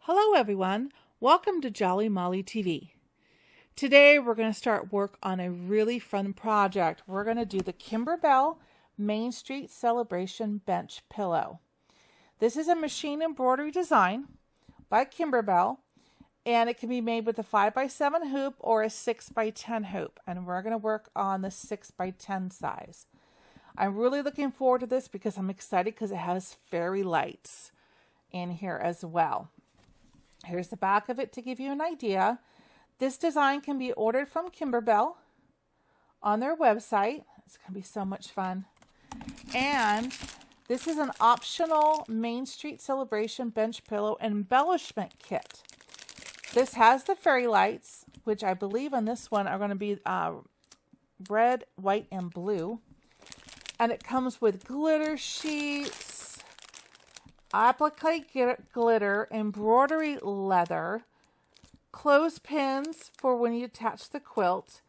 Hello everyone, welcome to Jolly Molly TV. Today we're going to start work on a really fun project. We're going to do the Kimberbell Main Street Celebration Bench Pillow. This is a machine embroidery design by Kimberbell, and it can be made with a 5x7 hoop or a 6x10 hoop, and we're going to work on the 6x10 size. I'm really looking forward to this because I'm excited because it has fairy lights in here as well. Here's the back of it to give you an idea. This design can be ordered from Kimberbell on their website. It's going to be so much fun. And this is an optional Main Street Celebration Bench Pillow embellishment kit. This has the fairy lights, which I believe on this one are going to be red, white, and blue. And it comes with glitter sheets, applique glitter, embroidery leather, clothespins for when you attach the quilt,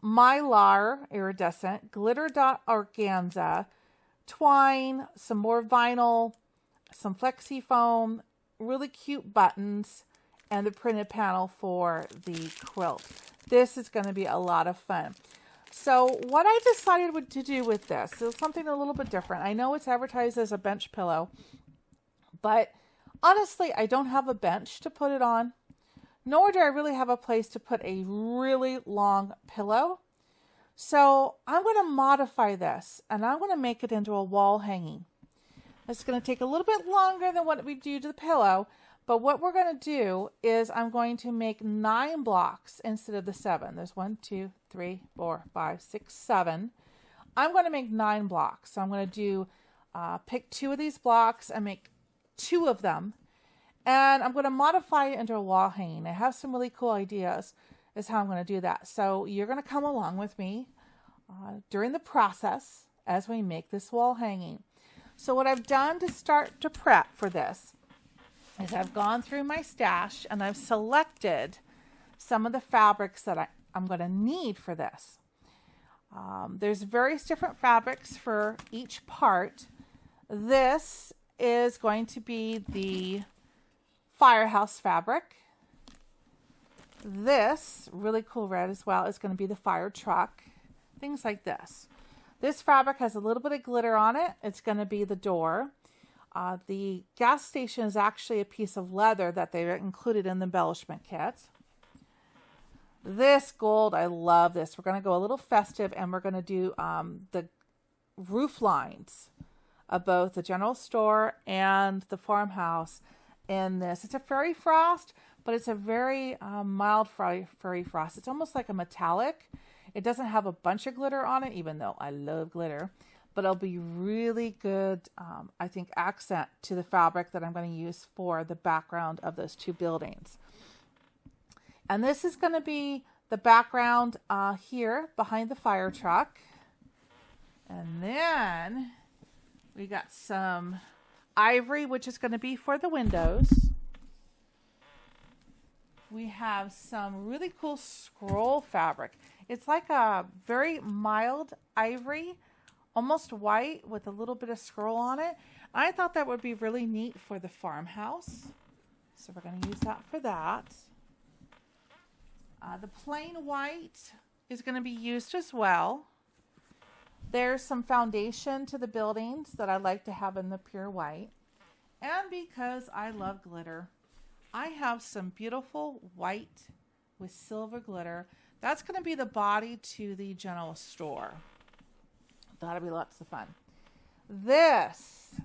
mylar iridescent, glitter dot organza, twine, some more vinyl, some flexi foam, really cute buttons, and the printed panel for the quilt. This is going to be a lot of fun. So what I decided to do with this is something a little bit different. I know it's advertised as a bench pillow, but honestly, I don't have a bench to put it on, nor do I really have a place to put a really long pillow. So I'm going to modify this, and I'm going to make it into a wall hanging. It's going to take a little bit longer than what we do to the pillow, but what we're going to do is I'm going to make 9 blocks instead of the 7. There's 1, 2, 3, 4, 5, 6, 7. I'm going to make 9 blocks. So I'm going to do pick 2 of these blocks and make 2 of them, and I'm going to modify it into a wall hanging. I have some really cool ideas as how I'm going to do that. So you're going to come along with me during the process as we make this wall hanging. So what I've done to start to prep for this is I've gone through my stash and I've selected some of the fabrics that I'm going to need for this. There's various different fabrics for each part. This is going to be the firehouse fabric. This really cool red as well is going to be the fire truck. Things like this. This fabric has a little bit of glitter on it. It's going to be the door. The gas station is actually a piece of leather that they included in the embellishment kit. This gold, I love this. We're going to go a little festive, and we're going to do the roof lines of both the general store and the farmhouse in this. It's a fairy frost, but it's a very mild fairy frost. It's almost like a metallic. It doesn't have a bunch of glitter on it, even though I love glitter, but it'll be really good, I think, accent to the fabric that I'm going to use for the background of those 2 buildings. And this is going to be the background here behind the fire truck. And then we got some ivory, which is going to be for the windows. We have some really cool scroll fabric. It's like a very mild ivory, almost white with a little bit of scroll on it. I thought that would be really neat for the farmhouse. So we're going to use that for that. The plain white is going to be used as well. There's some foundation to the buildings that I like to have in the pure white. And because I love glitter, I have some beautiful white with silver glitter. That's going to be the body to the general store. That'll be lots of fun. This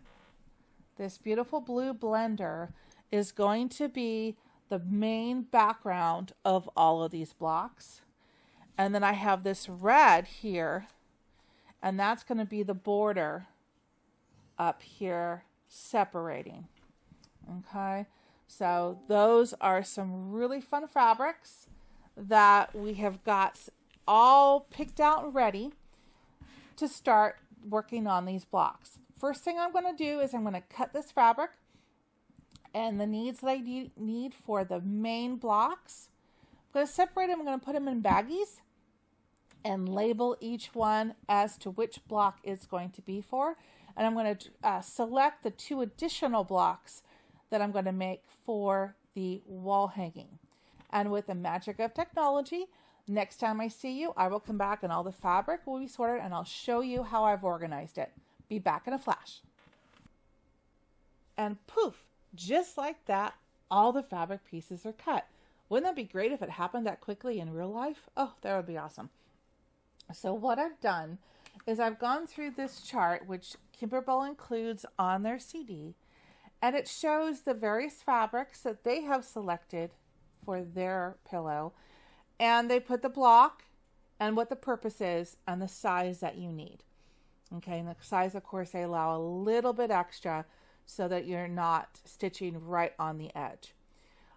beautiful blue blender is going to be the main background of all of these blocks. And then I have this red here, and that's going to be the border up here separating. Okay, so those are some really fun fabrics that we have got all picked out and ready to start working on these blocks. First thing I'm going to do is I'm going to cut this fabric, and the needs that I need for the main blocks going to separate them. I'm going to put them in baggies and label each one as to which block it's going to be for. And I'm going to select the 2 additional blocks that I'm going to make for the wall hanging. And with the magic of technology, next time I see you, I will come back and all the fabric will be sorted and I'll show you how I've organized it. Be back in a flash. And poof, just like that, all the fabric pieces are cut. Wouldn't that be great if it happened that quickly in real life? Oh, that would be awesome. So what I've done is I've gone through this chart, which Kimberbell includes on their CD, and it shows the various fabrics that they have selected for their pillow, and they put the block and what the purpose is and the size that you need. Okay, and the size, of course, they allow a little bit extra so that you're not stitching right on the edge.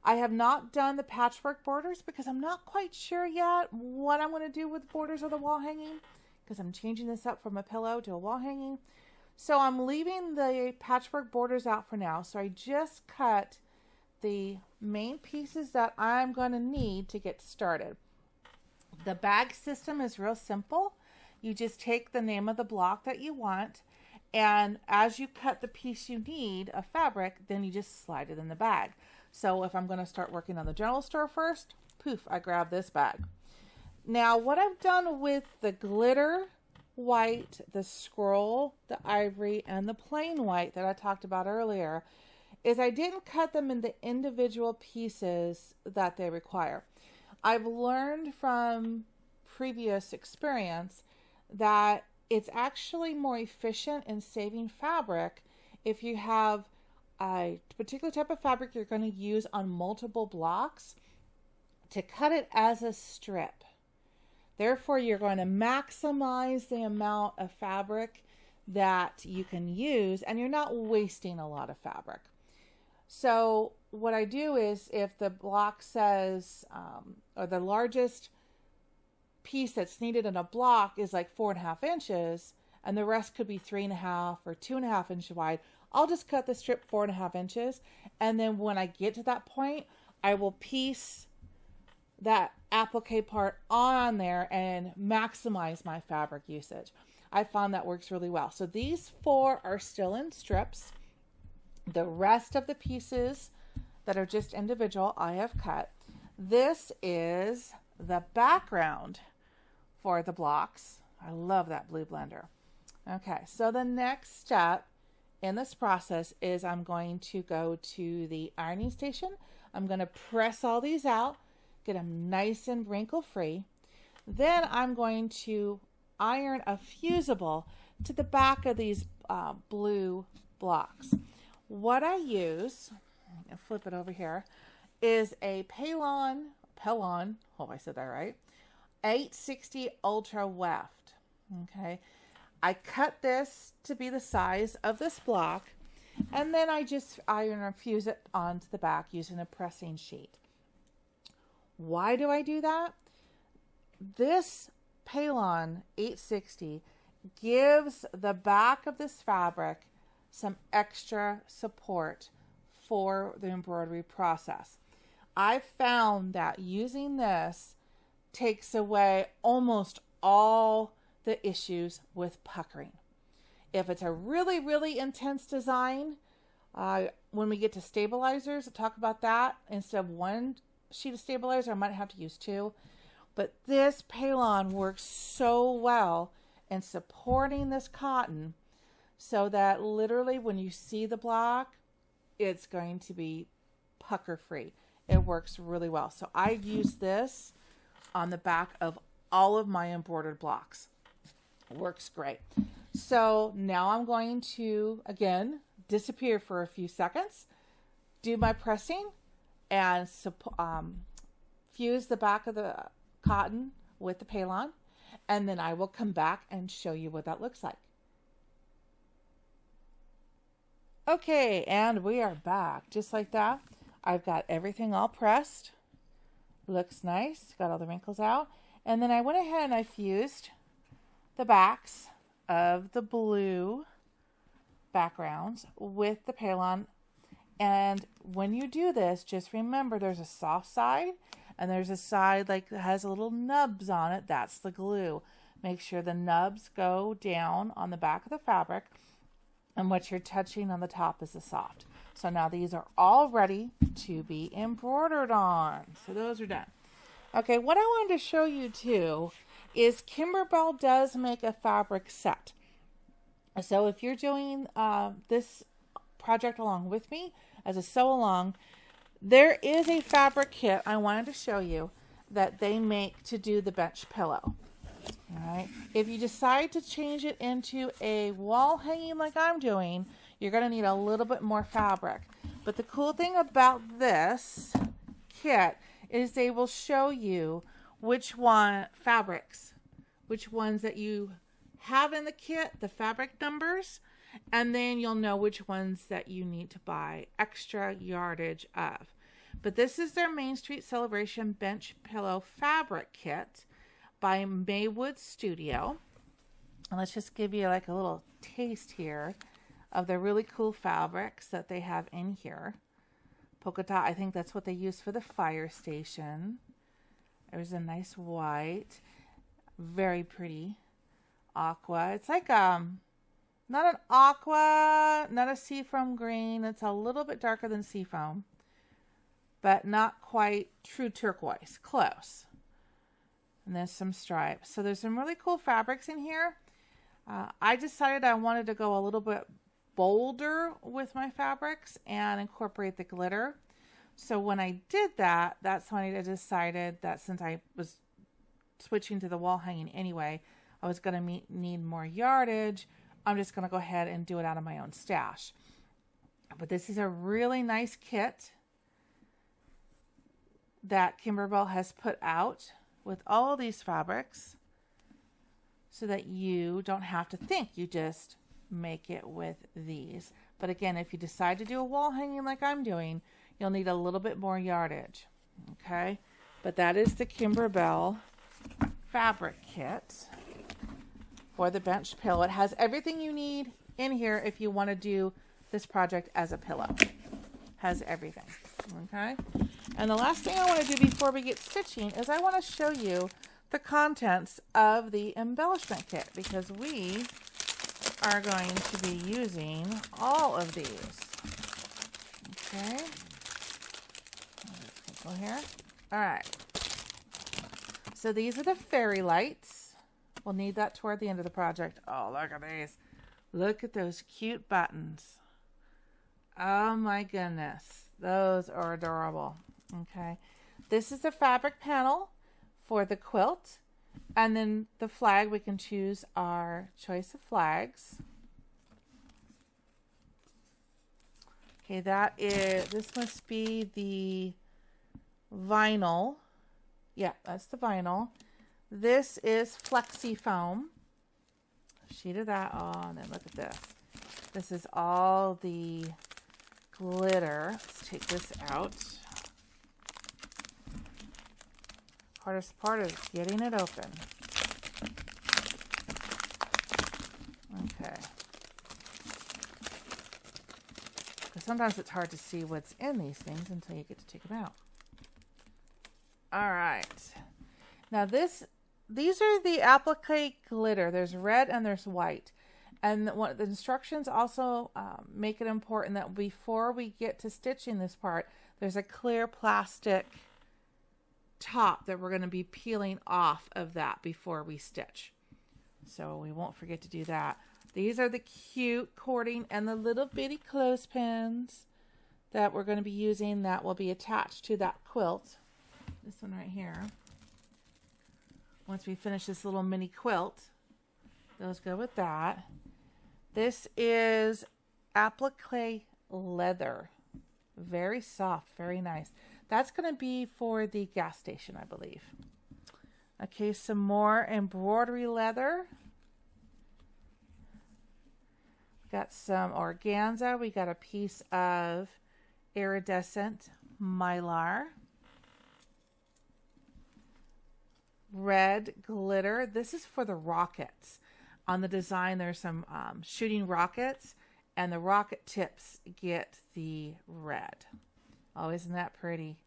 I have not done the patchwork borders because I'm not quite sure yet what I'm going to do with borders of the wall hanging, because I'm changing this up from a pillow to a wall hanging. So I'm leaving the patchwork borders out for now. So I just cut the main pieces that I'm going to need to get started. The bag system is real simple. You just take the name of the block that you want, and as you cut the piece you need of fabric, then you just slide it in the bag. So if I'm going to start working on the general store first, poof, I grab this bag. Now what I've done with the glitter white, the scroll, the ivory, and the plain white that I talked about earlier is I didn't cut them into individual pieces that they require. I've learned from previous experience that it's actually more efficient in saving fabric if you have a particular type of fabric you're going to use on multiple blocks to cut it as a strip. Therefore, you're going to maximize the amount of fabric that you can use, and you're not wasting a lot of fabric. So what I do is, if the block says, or the largest piece that's needed in a block is like 4.5 inches, and the rest could be 3.5 or 2.5 inches wide, I'll just cut the strip 4.5 inches. And then when I get to that point, I will piece that applique part on there and maximize my fabric usage. I found that works really well. So these 4 are still in strips. The rest of the pieces that are just individual, I have cut. This is the background for the blocks. I love that blue blender. Okay, so the next step in this process is I'm going to go to the ironing station. I'm going to press all these out, get them nice and wrinkle free. Then I'm going to iron a fusible to the back of these blue blocks. What I use, I'll flip it over here, is a Pellon, oh, I said that right, 860 Ultra Weft. Okay, I cut this to be the size of this block, and then I just iron or fuse it onto the back using a pressing sheet. Why do I do that? This Pellon 860 gives the back of this fabric some extra support for the embroidery process. I've found that using this takes away almost all the issues with puckering. If it's a really, really intense design, when we get to stabilizers, I'll talk about that. Instead of 1 sheet of stabilizer, I might have to use 2. But this Pellon works so well in supporting this cotton so that literally when you see the block, it's going to be pucker free. It works really well. So I use this on the back of all of my embroidered blocks. Works great. So now I'm going to, again, disappear for a few seconds, do my pressing, and fuse the back of the cotton with the Pellon, and then I will come back and show you what that looks like. Okay, and we are back. Just like that, I've got everything all pressed. Looks nice. Got all the wrinkles out. And then I went ahead and I fused the backs of the blue backgrounds with the Pellon. And when you do this, just remember there's a soft side And there's a side like that has a little nubs on it. That's the glue. Make sure the nubs go down on the back of the fabric, and what you're touching on the top is the soft. So now these are all ready to be embroidered on. So those are done. Okay, what I wanted to show you too is Kimberbell does make a fabric set. So if you're doing this project along with me as a sew along, there is a fabric kit I wanted to show you that they make to do the bench pillow. All right. If you decide to change it into a wall hanging like I'm doing, you're going to need a little bit more fabric. But the cool thing about this kit is they will show you which fabrics, which ones that you have in the kit, the fabric numbers, and then you'll know which ones that you need to buy extra yardage of. But this is their Main Street Celebration Bench Pillow Fabric Kit by Maywood Studio. And let's just give you like a little taste here of the really cool fabrics that they have in here. Polka dot, I think that's what they use for the fire station. There's a nice white, very pretty aqua. It's like not an aqua, not a seafoam green. It's a little bit darker than seafoam, but not quite true turquoise. Close. And there's some stripes. So there's some really cool fabrics in here. I decided I wanted to go a little bit bolder with my fabrics and incorporate the glitter. So when I did that, that's when I decided that since I was switching to the wall hanging anyway, I was going to need more yardage. I'm just going to go ahead and do it out of my own stash. But this is a really nice kit that Kimberbell has put out with all these fabrics so that you don't have to think. You just make it with these. But again, if you decide to do a wall hanging like I'm doing, you'll need a little bit more yardage. Okay? But that is the Kimberbell fabric kit for the bench pillow. It has everything you need in here if you want to do this project as a pillow. Has everything. Okay? And the last thing I want to do before we get stitching is I want to show you the contents of the embellishment kit, because we are going to be using all of these. Okay. Go here. All right. So these are the fairy lights. We'll need that toward the end of the project. Oh, look at these. Look at those cute buttons. Oh my goodness. Those are adorable. Okay. This is the fabric panel for the quilt. And then the flag, we can choose our choice of flags. Okay, this must be the vinyl. Yeah, that's the vinyl. This is flexi foam. A sheet of that. Oh, and then look at this. This is all the glitter. Let's take this out. Hardest part is getting it open. Okay. Because sometimes it's hard to see what's in these things until you get to take them out. All right. Now these are the applique glitter. There's red and there's white. And the instructions also make it important that before we get to stitching this part, there's a clear plastic top that we're going to be peeling off of that before we stitch. So we won't forget to do that. These are the cute cording and the little bitty clothespins that we're going to be using that will be attached to that quilt. This one right here. Once we finish this little mini quilt, those go with that. This is applique leather. Very soft, very nice. That's going to be for the gas station, I believe. Okay, some more embroidery leather. Got some organza. We got a piece of iridescent mylar. Red glitter. This is for the rockets. On the design, there's some shooting rockets, and the rocket tips get the red. Oh, isn't that pretty?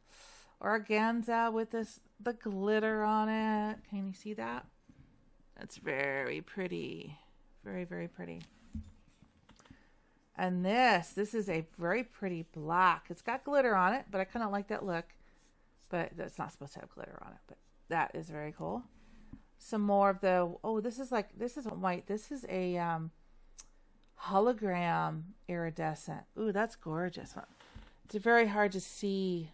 organza with the glitter on it. Can you see that? That's very pretty. Very, very pretty. And this is a very pretty black. It's got glitter on it, but I kind of like that look. But that's not supposed to have glitter on it, but that is very cool. Some more of the, oh, this isn't white. This is a hologram iridescent. Ooh, that's gorgeous. It's very hard to see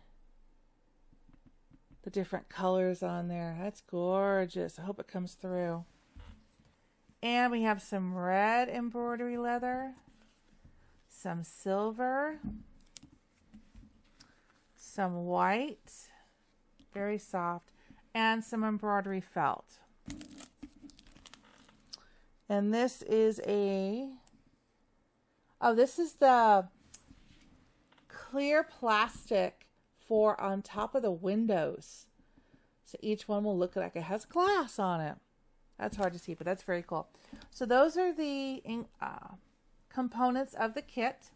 the different colors on there. That's gorgeous. I hope it comes through. And we have some red embroidery leather, some silver, some white, very soft, and some embroidery felt. And this is this is the clear plastic for on top of the windows. So each one will look like it has glass on it. That's hard to see, but that's very cool. So those are the components of the kit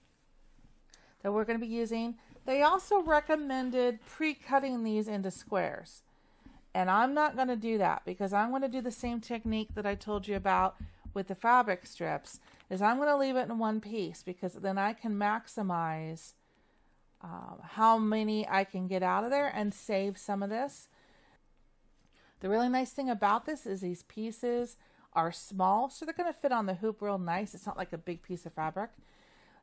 that we're going to be using. They also recommended pre-cutting these into squares. And I'm not going to do that because I'm going to do the same technique that I told you about with the fabric strips. Is I'm going to leave it in one piece because then I can maximize how many I can get out of there and save some of this. The really nice thing about this is these pieces are small, so they're going to fit on the hoop real nice. It's not like a big piece of fabric.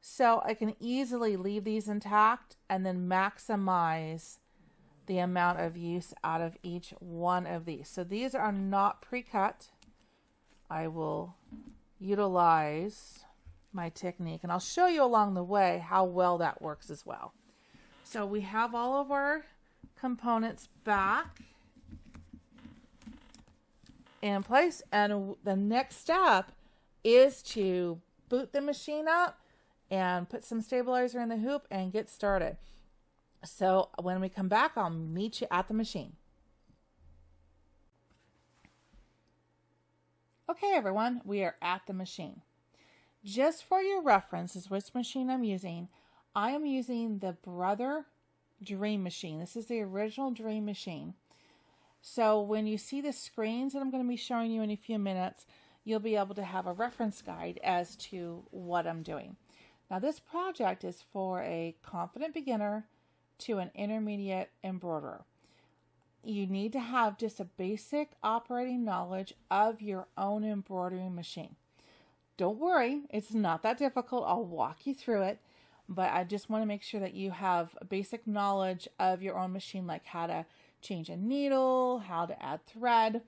So I can easily leave these intact and then maximize the amount of use out of each one of these. So these are not pre-cut. I will utilize my technique, and I'll show you along the way how well that works as well. So we have all of our components back in place, and the next step is to boot the machine up and put some stabilizer in the hoop and get started. So when we come back, I'll meet you at the machine. Okay, everyone, we are at the machine. Just for your reference, is which machine I'm using. I am using the Brother Dream Machine. This is the original Dream Machine. So when you see the screens that I'm going to be showing you in a few minutes, you'll be able to have a reference guide as to what I'm doing. Now this project is for a confident beginner to an intermediate embroiderer. You need to have just a basic operating knowledge of your own embroidery machine. Don't worry, it's not that difficult. I'll walk you through it, but I just want to make sure that you have a basic knowledge of your own machine, like how to change a needle, how to add thread,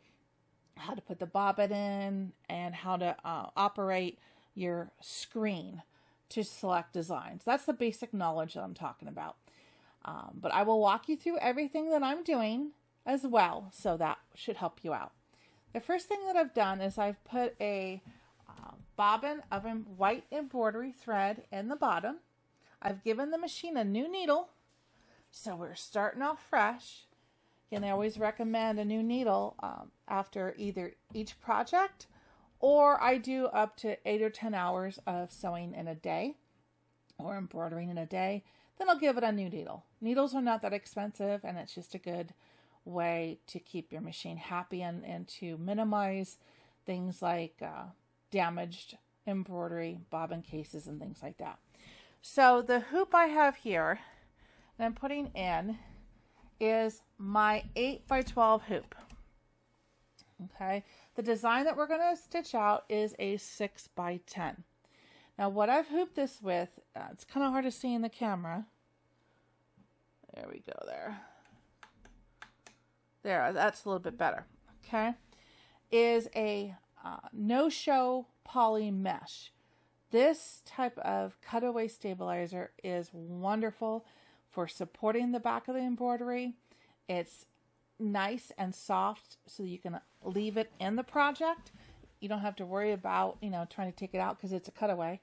how to put the bobbin in, and how to operate your screen to select designs. That's the basic knowledge that I'm talking about. But I will walk you through everything that I'm doing as well, so that should help you out. The first thing that I've done is I've put a bobbin of white embroidery thread in the bottom. I've given the machine a new needle, so we're starting off fresh. And I always recommend a new needle after either each project, or I do up to 8 or 10 hours of sewing in a day or embroidering in a day. Then I'll give it a new needle. Needles are not that expensive, and it's just a good way to keep your machine happy and to minimize things like damaged embroidery, bobbin cases, and things like that. So the hoop I have here that I'm putting in is my 8x12 hoop. Okay, the design that we're going to stitch out is a 6x10. Now what I've hooped this with, it's kind of hard to see in the camera. There we go, there, that's a little bit better. Okay, is a no-show poly mesh. This type of cutaway stabilizer is wonderful for supporting the back of the embroidery. It's nice and soft, so you can leave it in the project. You don't have to worry about, trying to take it out because it's a cutaway,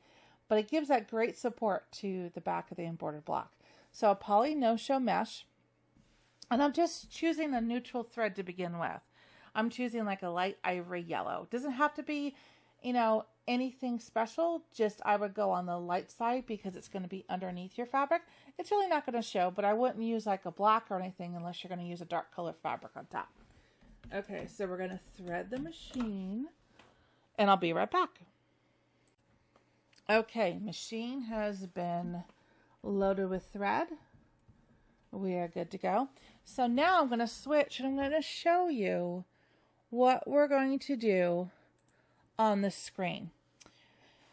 but it gives that great support to the back of the embroidered block. So a poly no-show mesh, and I'm just choosing a neutral thread to begin with. I'm choosing like a light ivory yellow. It doesn't have to be, anything special, just I would go on the light side because it's going to be underneath your fabric. It's really not going to show, but I wouldn't use like a black or anything unless you're going to use a dark color fabric on top. Okay, so we're going to thread the machine and I'll be right back. Okay, machine has been loaded with thread. We are good to go. So now I'm going to switch and I'm going to show you what we're going to do on the screen.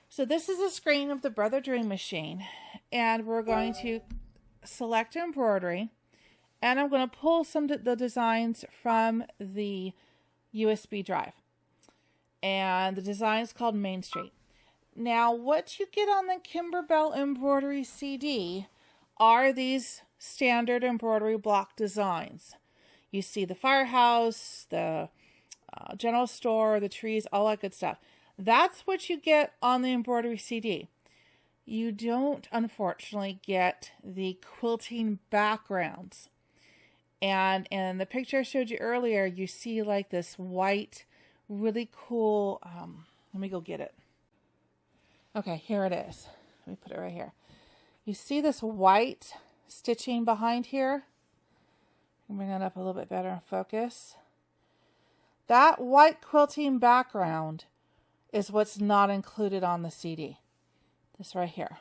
So this is a screen of the Embroidery machine, and we're going to select embroidery, and I'm going to pull some of the designs from the USB drive, and the design is called Main Street. Now what you get on the Kimberbell embroidery CD are these standard embroidery block designs. You see the firehouse, the general store, the trees, all that good stuff. That's what you get on the embroidery CD. You don't, unfortunately, get the quilting backgrounds. And in the picture I showed you earlier, you see like this white, really cool, let me go get it. Okay, here it is. Let me put it right here. You see this white stitching behind here? Bring that up a little bit better in focus. That white quilting background is what's not included on the CD. This right here.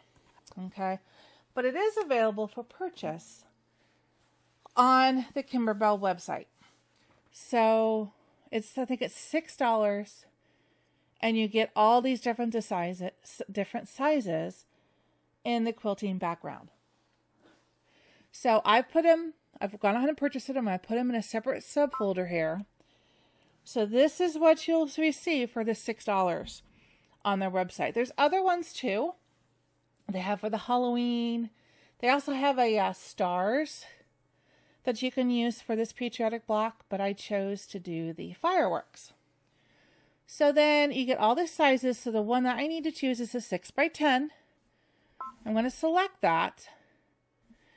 Okay. But it is available for purchase on the Kimberbell website. So I think it's $6, and you get all these different sizes in the quilting background. So I've gone ahead and purchased them. I put them in a separate subfolder here. So this is what you'll receive for the $6 on their website. There's other ones too. They have for the Halloween. They also have a stars that you can use for this patriotic block, but I chose to do the fireworks. So then you get all the sizes. So the one that I need to choose is a 6x10. I'm going to select that.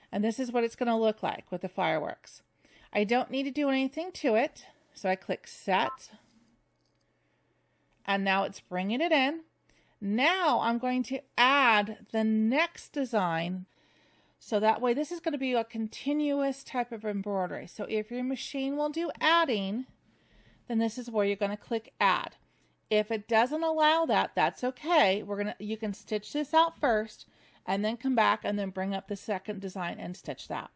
And this is what it's going to look like with the fireworks. I don't need to do anything to it. So I click set. And now it's bringing it in. Now I'm going to add the next design. So that way this is going to be a continuous type of embroidery. So if your machine will do adding, then this is where you're going to click add. If it doesn't allow that, that's okay. You can stitch this out first and then come back and then bring up the second design and stitch that.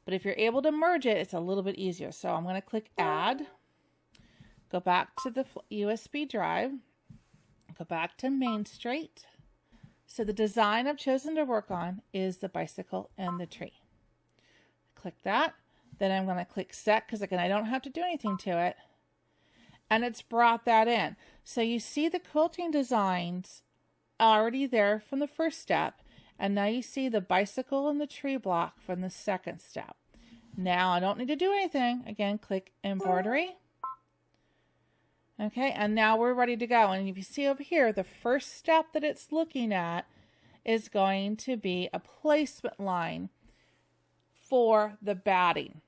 But if you're able to merge it, it's a little bit easier. So I'm going to click add, go back to the USB drive, go back to Main Street. So the design I've chosen to work on is the bicycle and the tree. Click that. Then I'm going to click set because again, I don't have to do anything to it. And it's brought that in. So you see the quilting designs already there from the first step. And now you see the bicycle and the tree block from the second step. Now I don't need to do anything. Again, click embroidery. Okay, and now we're ready to go. And if you see over here, the first step that it's looking at is going to be a placement line for the batting.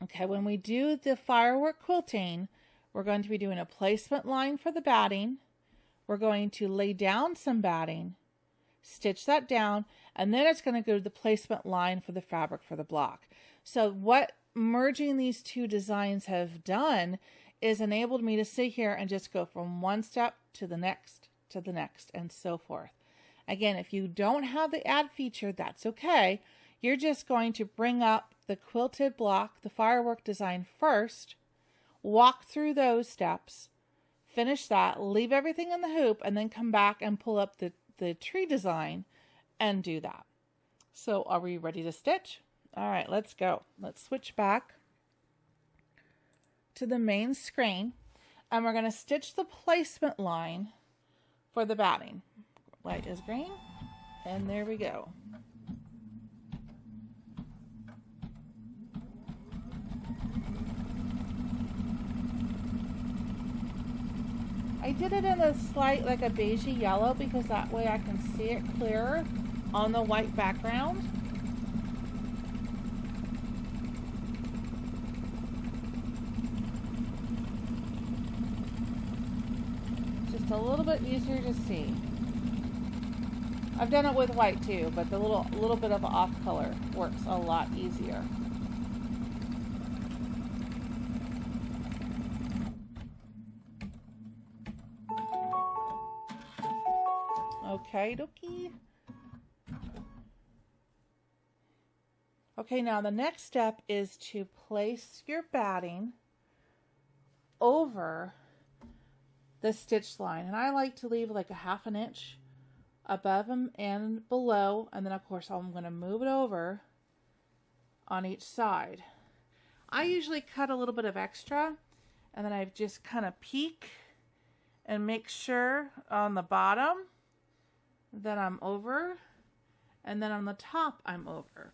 Okay, when we do the firework quilting, we're going to be doing a placement line for the batting. We're going to lay down some batting, stitch that down, and then it's going to go to the placement line for the fabric for the block. So what merging these two designs have done is enabled me to sit here and just go from one step to the next, and so forth. Again, if you don't have the add feature, that's okay. You're just going to bring up the quilted block, the firework design first, walk through those steps, finish that, leave everything in the hoop, and then come back and pull up the tree design and do that. So are we ready to stitch? All right, let's go. Let's switch back to the main screen, and we're going to stitch the placement line for the batting. Light is green, and there we go. I did it in a slight, like a beigey yellow, because that way I can see it clearer on the white background. Just it's a little bit easier to see. I've done it with white too, but the little bit of off color works a lot easier. Okay, dokie. Okay, now the next step is to place your batting over the stitch line. And I like to leave like a 1/2 inch above and below. And then of course I'm going to move it over on each side. I usually cut a little bit of extra, and then I just kind of peek and make sure on the bottom that I'm over, and then on the top I'm over.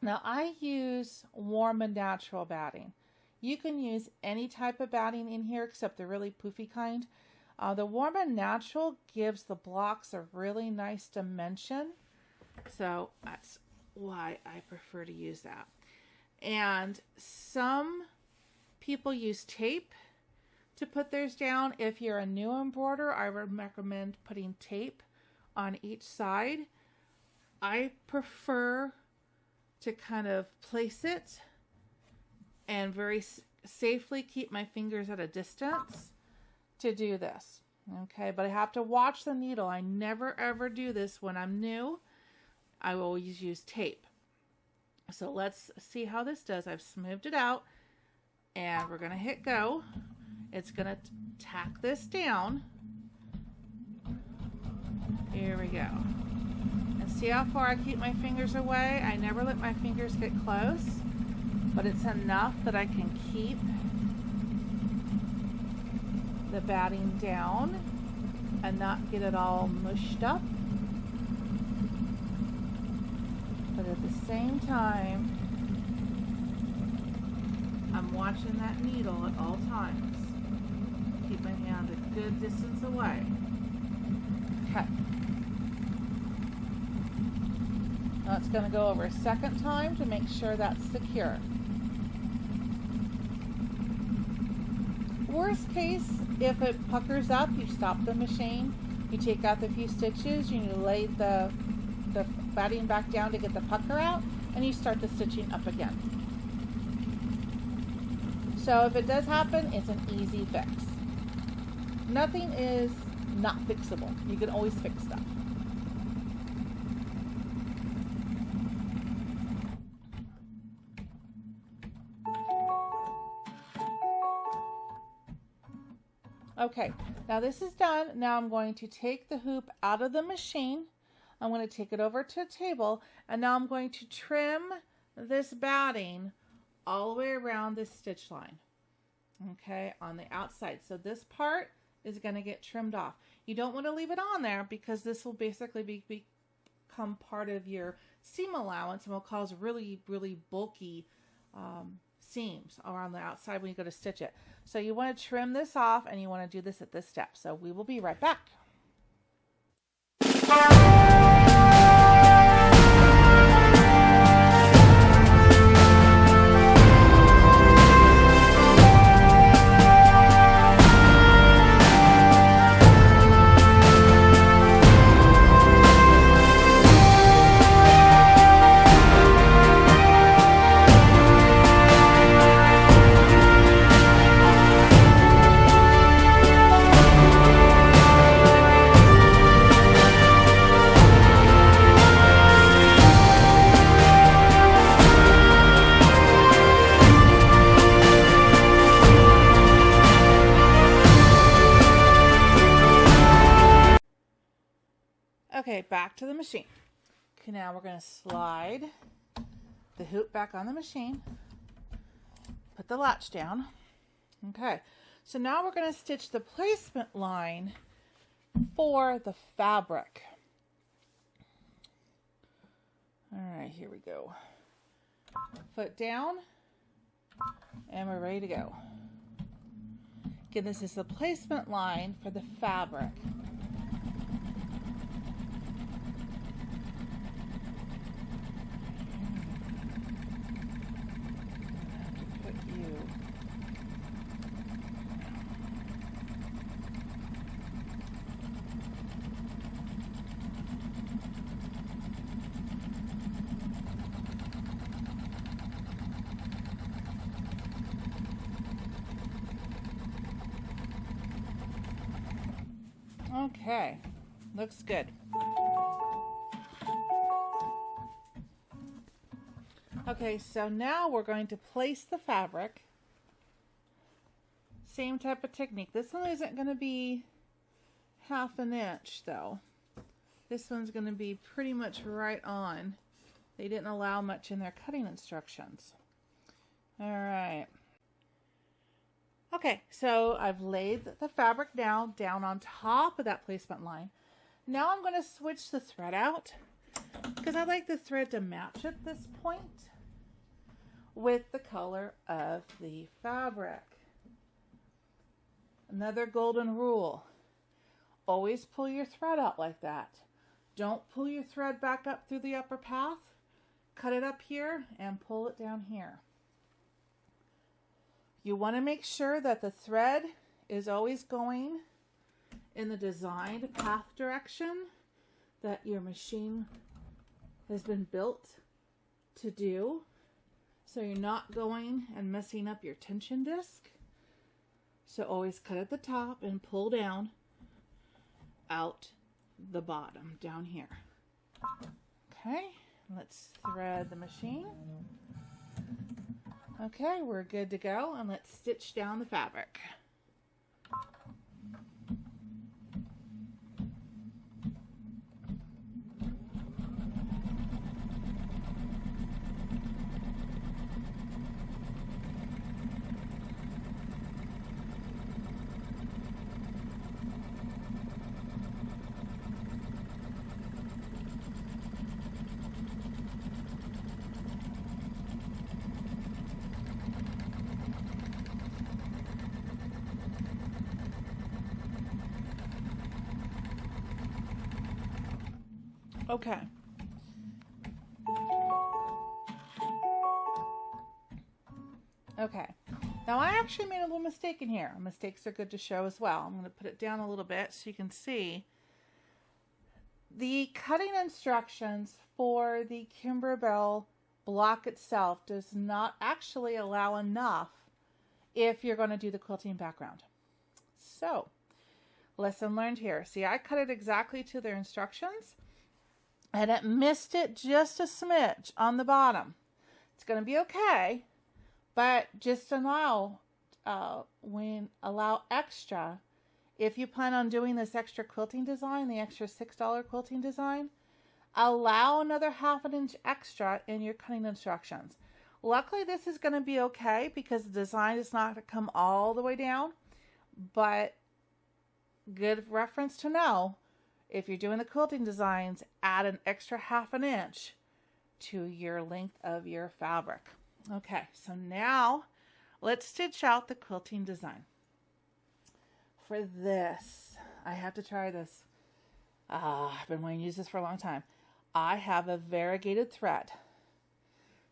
Now I use warm and natural batting. You can use any type of batting in here except the really poofy kind. The warm and natural gives the blocks a really nice dimension, so that's why I prefer to use that. And some people use tape to put theirs down. If you're a new embroiderer, I would recommend putting tape on each side. I prefer to kind of place it and very safely keep my fingers at a distance to do this. Okay, but I have to watch the needle. I never ever do this when I'm new. I always use tape. So let's see how this does. I've smoothed it out, and we're going to hit go. It's going to tack this down. Here we go. And see how far I keep my fingers away? I never let my fingers get close, but it's enough that I can keep the batting down and not get it all mushed up. But at the same time, I'm watching that needle at all times. Keep my hand a good distance away. Okay. Now it's going to go over a second time to make sure that's secure. Worst case, if it puckers up, you stop the machine, you take out the few stitches, you lay the batting back down to get the pucker out, and you start the stitching up again. So if it does happen, it's an easy fix. Nothing is not fixable. You can always fix stuff. Okay, now this is done. Now I'm going to take the hoop out of the machine. I'm going to take it over to a table, and now I'm going to trim this batting all the way around this stitch line. Okay, on the outside. So this part is going to get trimmed off. You don't want to leave it on there because this will basically become part of your seam allowance and will cause really, really bulky seams around the outside when you go to stitch it. So you want to trim this off, and you want to do this at this step. So we will be right back. Okay, back to the machine. Okay, now we're going to slide the hoop back on the machine. Put the latch down. Okay, so now we're going to stitch the placement line for the fabric. All right, here we go. Foot down, and we're ready to go. Again, this is the placement line for the fabric. Okay, looks good. Okay, so now we're going to place the fabric. Same type of technique. This one isn't going to be 1/2 inch though. This one's going to be pretty much right on. They didn't allow much in their cutting instructions. All right. Okay, so I've laid the fabric down on top of that placement line. Now I'm going to switch the thread out because I like the thread to match at this point with the color of the fabric. Another golden rule. Always pull your thread out like that. Don't pull your thread back up through the upper path. Cut it up here and pull it down here. You want to make sure that the thread is always going in the designed path direction that your machine has been built to do. So you're not going and messing up your tension disc. So always cut at the top and pull down out the bottom down here. Okay, let's thread the machine. Okay, we're good to go, and let's stitch down the fabric. Okay. Okay. Now I actually made a little mistake in here. Mistakes are good to show as well. I'm going to put it down a little bit so you can see. The cutting instructions for the Kimberbell block itself does not actually allow enough if you're going to do the quilting background. So, lesson learned here. See, I cut it exactly to their instructions. And it missed it just a smidge on the bottom. It's going to be okay, but just allow extra. If you plan on doing this extra quilting design, the extra $6 quilting design, allow another 1/2 inch extra in your cutting instructions. Luckily, this is going to be okay because the design is not going to come all the way down, but good reference to know. If you're doing the quilting designs, add an extra 1/2 inch to your length of your fabric. Okay, so now let's stitch out the quilting design. For this, I have to try this. I've been wanting to use this for a long time. I have a variegated thread.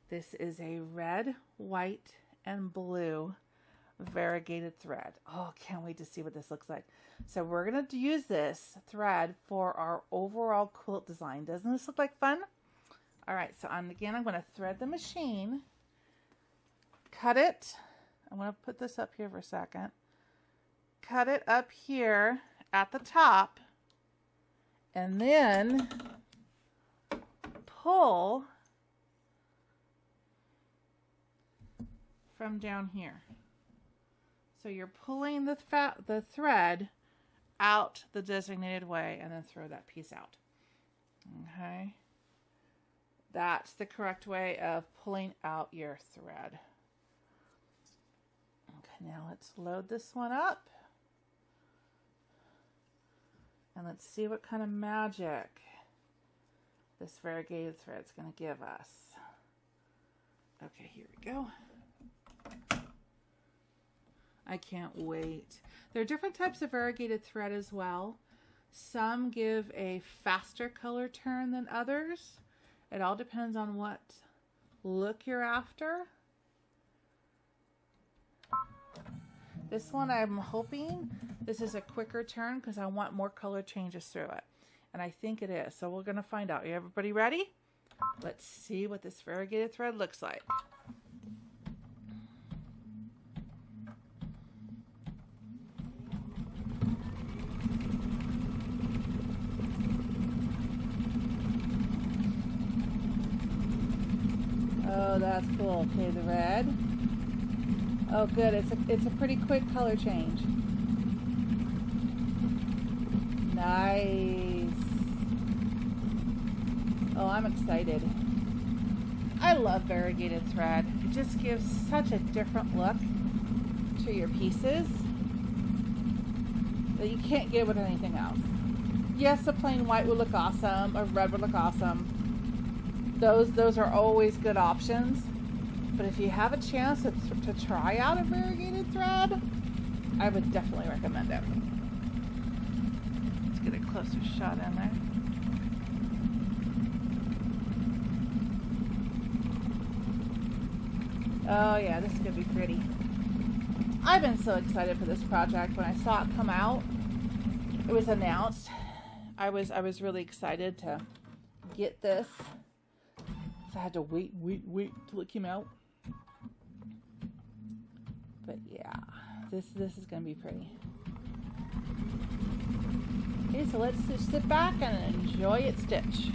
This is a red, white, and blue variegated thread. Oh, can't wait to see what this looks like. So we're going to use this thread for our overall quilt design. Doesn't this look like fun? All right, so I'm going to thread the machine, cut it. I'm going to put this up here for a second. Cut it up here at the top, and then pull from down here. So you're pulling the thread out the designated way and then throw that piece out. Okay. That's the correct way of pulling out your thread. Okay, now let's load this one up. And let's see what kind of magic this variegated thread is going to give us. Okay, here we go. I can't wait. There are different types of variegated thread as well. Some give a faster color turn than others. It all depends on what look you're after. This one, I'm hoping this is a quicker turn because I want more color changes through it. And I think it is. So we're going to find out. Are everybody ready? Let's see what this variegated thread looks like. that's cool. Okay, the red. Oh, good. It's a pretty quick color change. Nice. Oh, I'm excited. I love variegated thread. It just gives such a different look to your pieces that you can't get with anything else. Yes, a plain white would look awesome, a red would look awesome. Those are always good options. But if you have a chance to try out a variegated thread, I would definitely recommend it. Let's get a closer shot in there. Oh yeah, this is gonna be pretty. I've been so excited for this project. When I saw it come out, it was announced. I was really excited to get this. So I had to wait till it came out. But yeah, this is gonna be pretty. Okay, so let's just sit back and enjoy it stitch.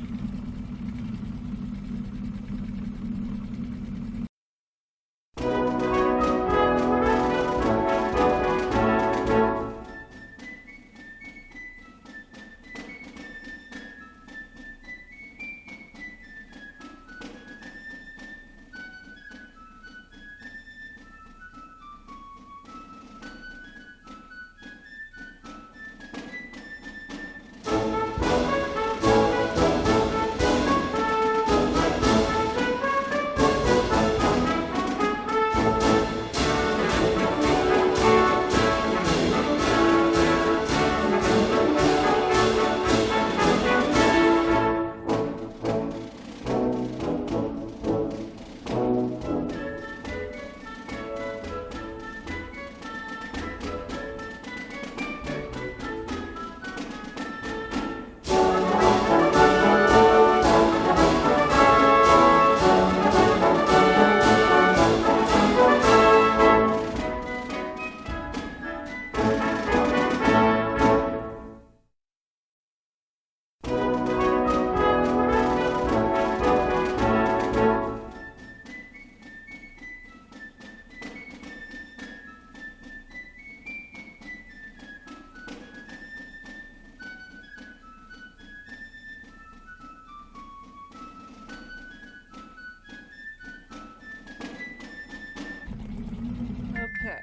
Okay.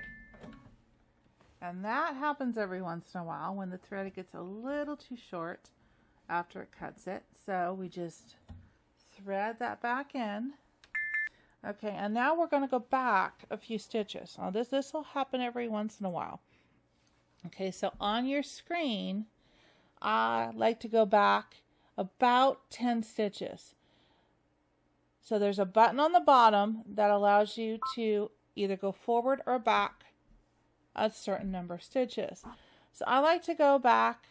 And that happens every once in a while when the thread gets a little too short after it cuts it. So we just thread that back in. Okay, and now we're going to go back a few stitches. Now this will happen every once in a while. Okay, so on your screen, I like to go back about 10 stitches. So there's a button on the bottom that allows you to either go forward or back a certain number of stitches. So I like to go back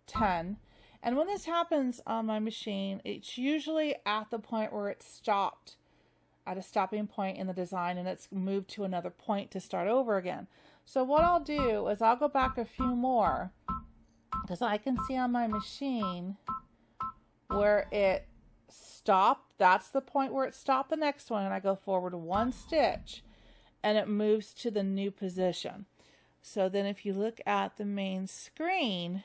10. And when this happens on my machine, it's usually at the point where it's stopped, at a stopping point in the design, and it's moved to another point to start over again. So what I'll do is I'll go back a few more, because I can see on my machine where it stopped. That's the point where it stopped the next one, and I go forward one stitch and it moves to the new position. So then if you look at the main screen,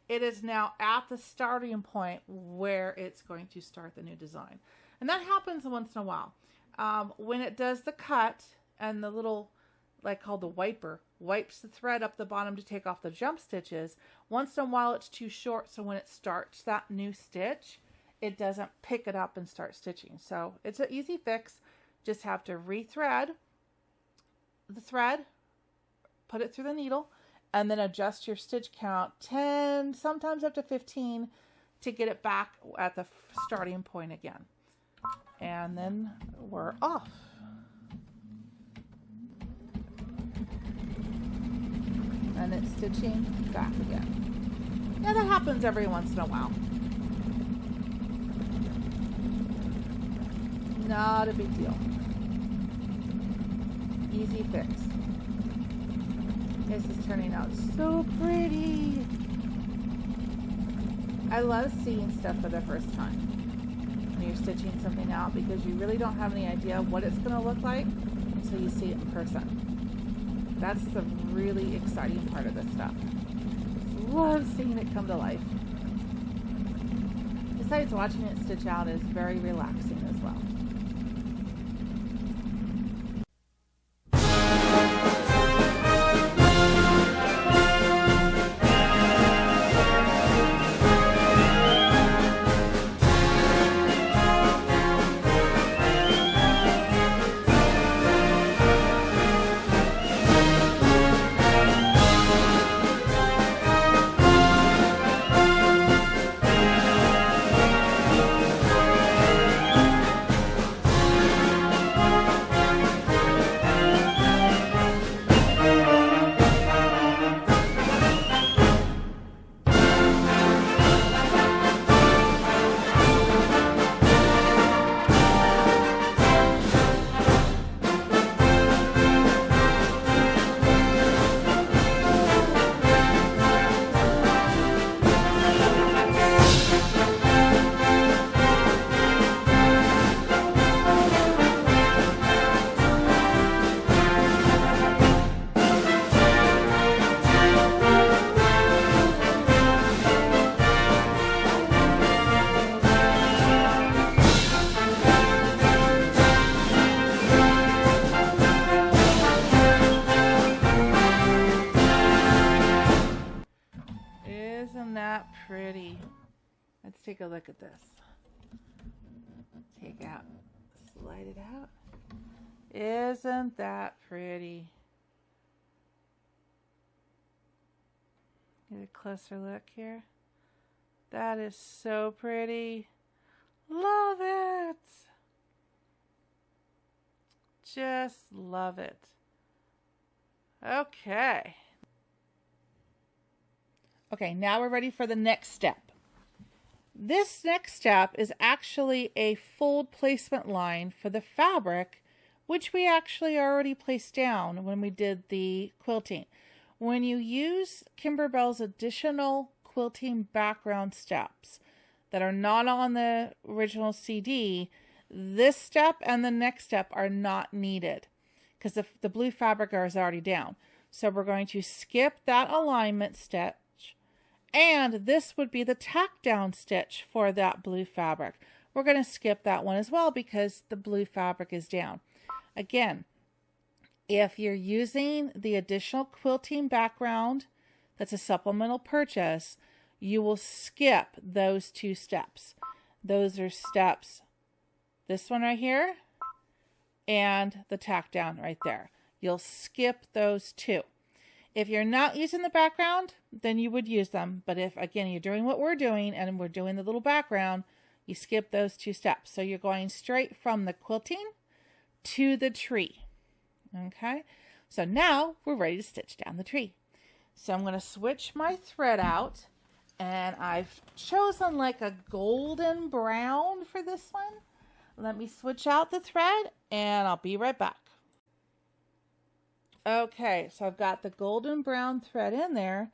it is now at the starting point where it's going to start the new design. And that happens once in a while. When it does the cut and the little, like called the wiper, wipes the thread up the bottom to take off the jump stitches, once in a while it's too short, so when it starts that new stitch, it doesn't pick it up and start stitching. So it's an easy fix. Just have to rethread the thread, put it through the needle, and then adjust your stitch count 10, sometimes up to 15, to get it back at the starting point again. And then we're off. And it's stitching back again. Yeah, that happens every once in a while. Not a big deal. Easy fix. This is turning out so pretty. I love seeing stuff for the first time. When you're stitching something out, because you really don't have any idea what it's going to look like until you see it in person. That's the really exciting part of this stuff. Love seeing it come to life. Besides, watching it stitch out is very relaxing as well. Isn't that pretty? Let's take a look at this. Take out, slide it out. Isn't that pretty? Get a closer look here. That is so pretty. Love it. Just love it. Okay. Okay, now we're ready for the next step. This next step is actually a fold placement line for the fabric, which we actually already placed down when we did the quilting. When you use Kimberbell's additional quilting background steps that are not on the original CD, this step and the next step are not needed because the blue fabric is already down. So we're going to skip that alignment stitch. And this would be the tack down stitch for that blue fabric. We're going to skip that one as well because the blue fabric is down. Again, if you're using the additional quilting background that's a supplemental purchase, you will skip those two steps. Those are steps, this one right here and the tack down right there. You'll skip those two. If you're not using the background, then you would use them. But if, again, you're doing what we're doing and we're doing the little background, you skip those two steps. So you're going straight from the quilting to the tree. Okay, so now we're ready to stitch down the tree. So I'm going to switch my thread out, and I've chosen like a golden brown for this one. Let me switch out the thread and I'll be right back. Okay, so I've got the golden brown thread in there,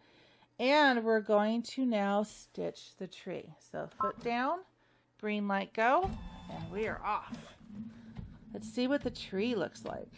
and we're going to now stitch the tree. So foot down, green light go, and we are off. Let's see what the tree looks like.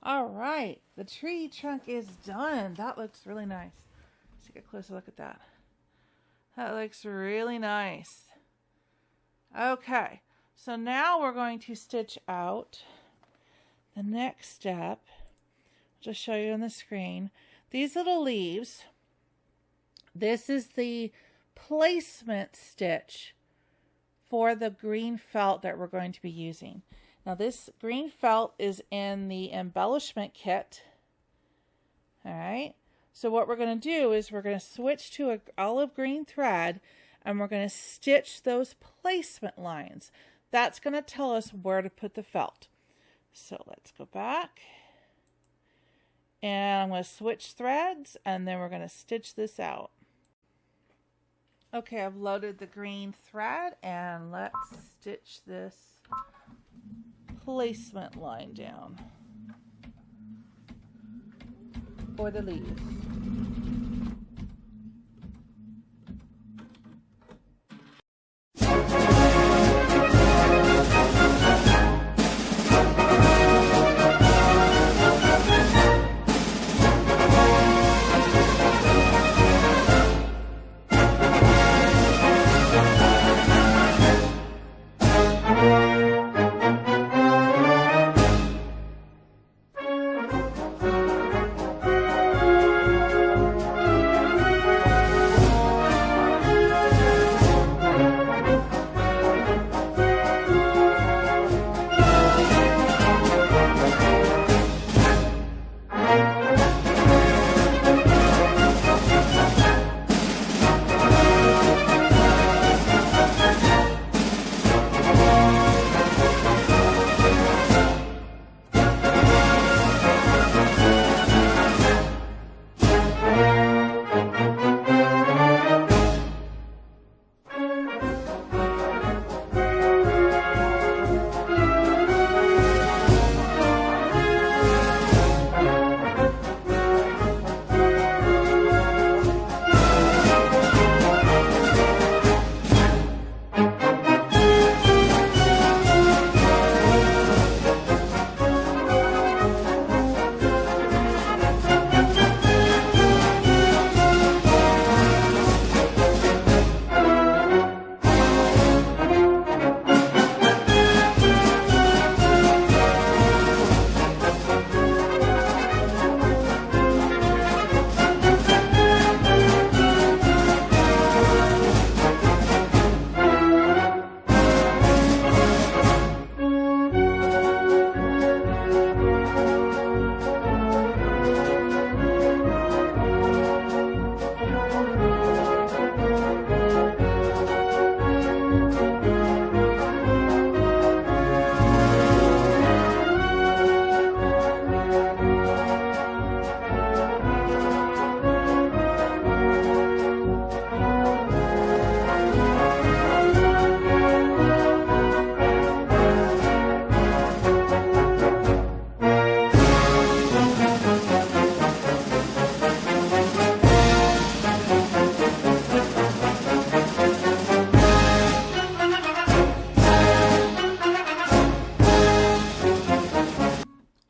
All right, the tree trunk is done. That looks really nice. Let's take a closer look at that. That looks really nice. Okay, so now we're going to stitch out the next step. I'll just show you on the screen. These little leaves, this is the placement stitch for the green felt that we're going to be using. Now this green felt is in the embellishment kit. All right, so what we're going to do is we're going to switch to an olive green thread and we're going to stitch those placement lines. That's going to tell us where to put the felt. So let's go back. And I'm going to switch threads and then we're going to stitch this out. Okay, I've loaded the green thread and let's stitch this placement line down for the leaves.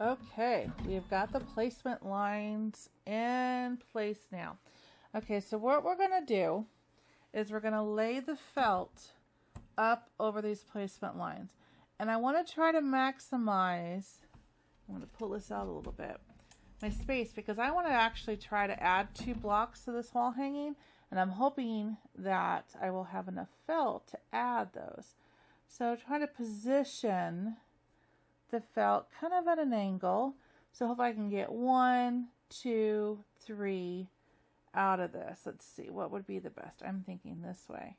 Okay, we've got the placement lines in place now. Okay, so what we're going to do is we're going to lay the felt up over these placement lines. And I want to try to maximize, I'm going to pull this out a little bit, my space, because I want to actually try to add 2 blocks to this wall hanging, and I'm hoping that I will have enough felt to add those. So try to position the felt kind of at an angle. So hope I can get 1, 2, 3 out of this. Let's see, what would be the best? I'm thinking this way.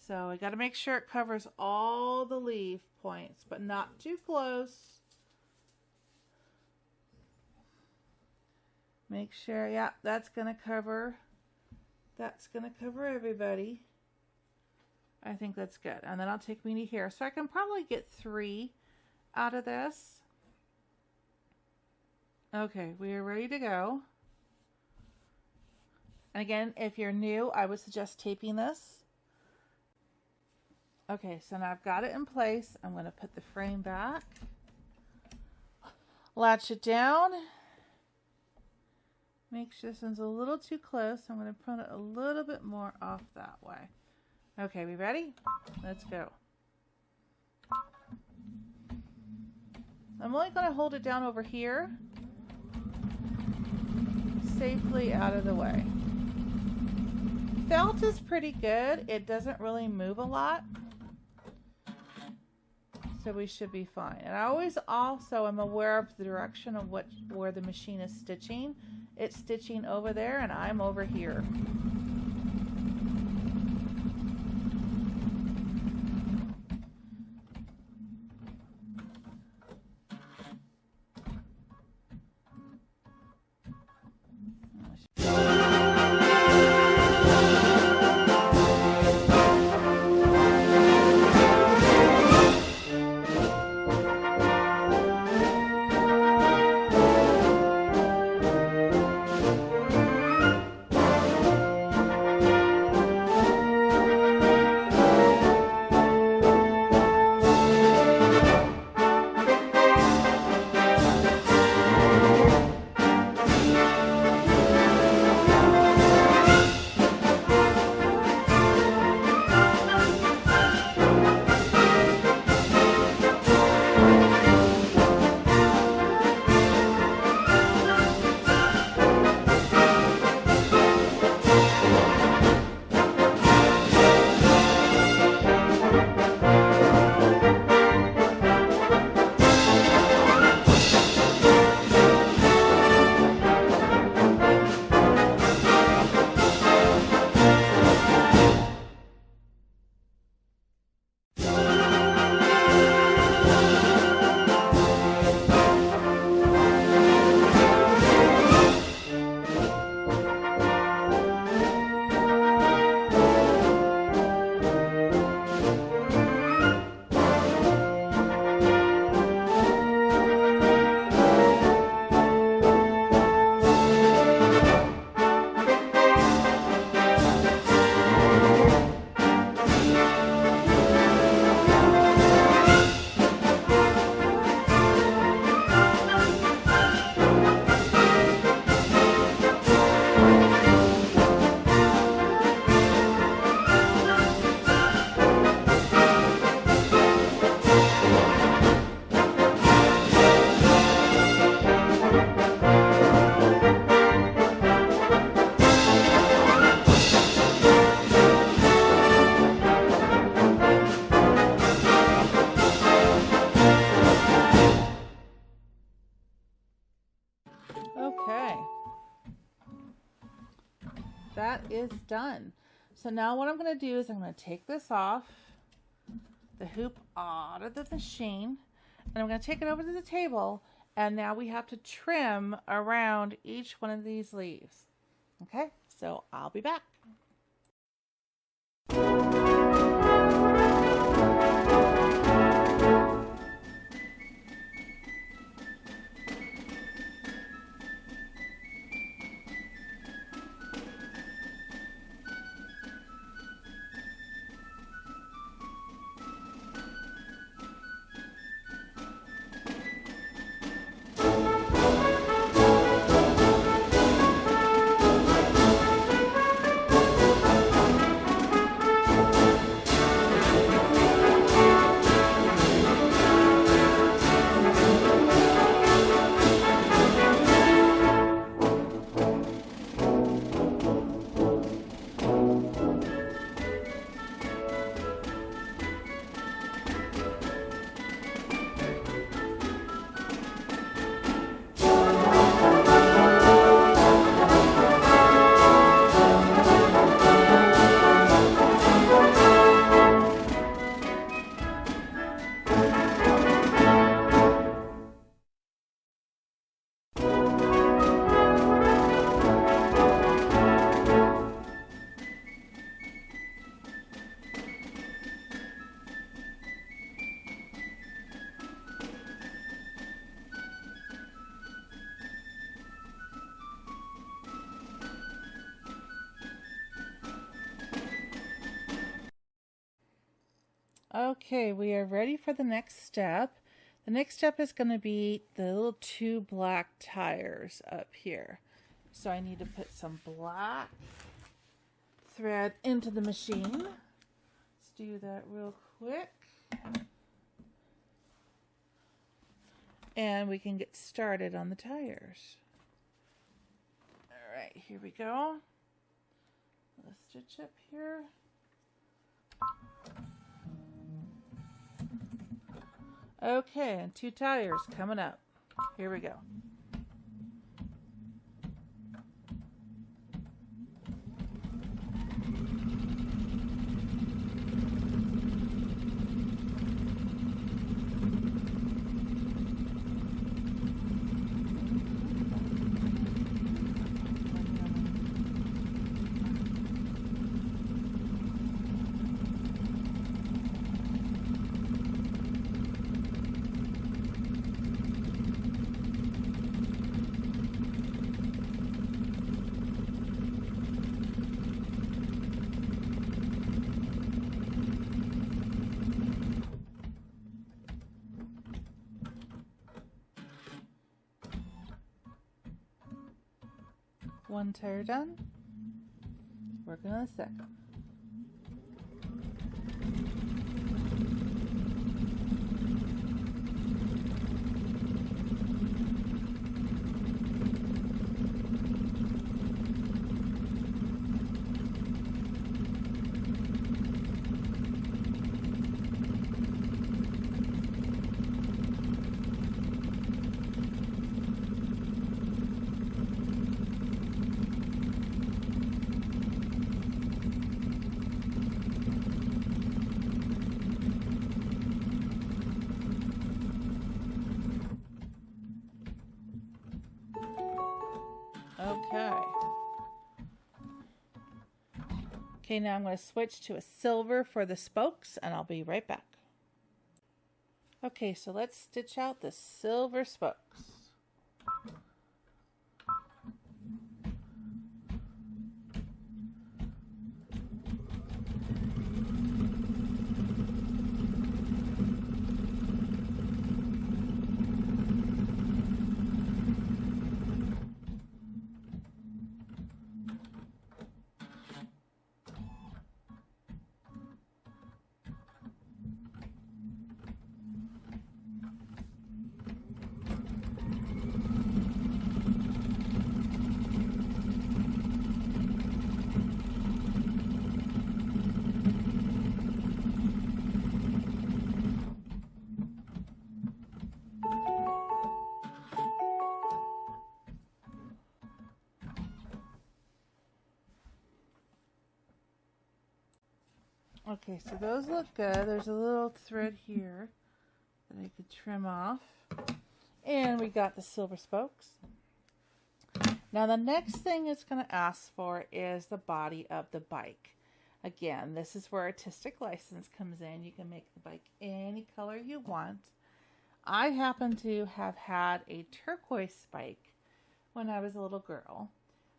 So I got to make sure it covers all the leaf points, but not too close. Make sure, yeah, that's going to cover everybody. I think that's good. And then I'll take me to here. So I can probably get 3 out of this. Okay, we are ready to go. And again, if you're new, I would suggest taping this. Okay, so now I've got it in place. I'm going to put the frame back. latch it down. Make sure this one's a little too close. I'm going to put it a little bit more off that way. Okay, we ready? Let's go. I'm only going to hold it down over here, safely out of the way. Felt is pretty good. It doesn't really move a lot, so we should be fine. And I always also am aware of the direction of where the machine is stitching. It's stitching over there and I'm over here. Okay, that is done. So now what I'm going to do is I'm going to take this off, the hoop out of the machine, and I'm going to take it over to the table, and now we have to trim around each one of these leaves. Okay, so I'll be back. Okay, we are ready for the next step. The next step is going to be the little 2 black tires up here. So I need to put some black thread into the machine. Let's do that real quick. And we can get started on the tires. All right, here we go. Let's stitch up here. Okay, and 2 tires coming up. Here we go. One tire done. Working on the second. Okay, now I'm going to switch to a silver for the spokes, and I'll be right back. Okay, so let's stitch out the silver spokes. Okay, so those look good. There's a little thread here that I could trim off. And we got the silver spokes. Now the next thing it's going to ask for is the body of the bike. Again, this is where artistic license comes in. You can make the bike any color you want. I happen to have had a turquoise bike when I was a little girl.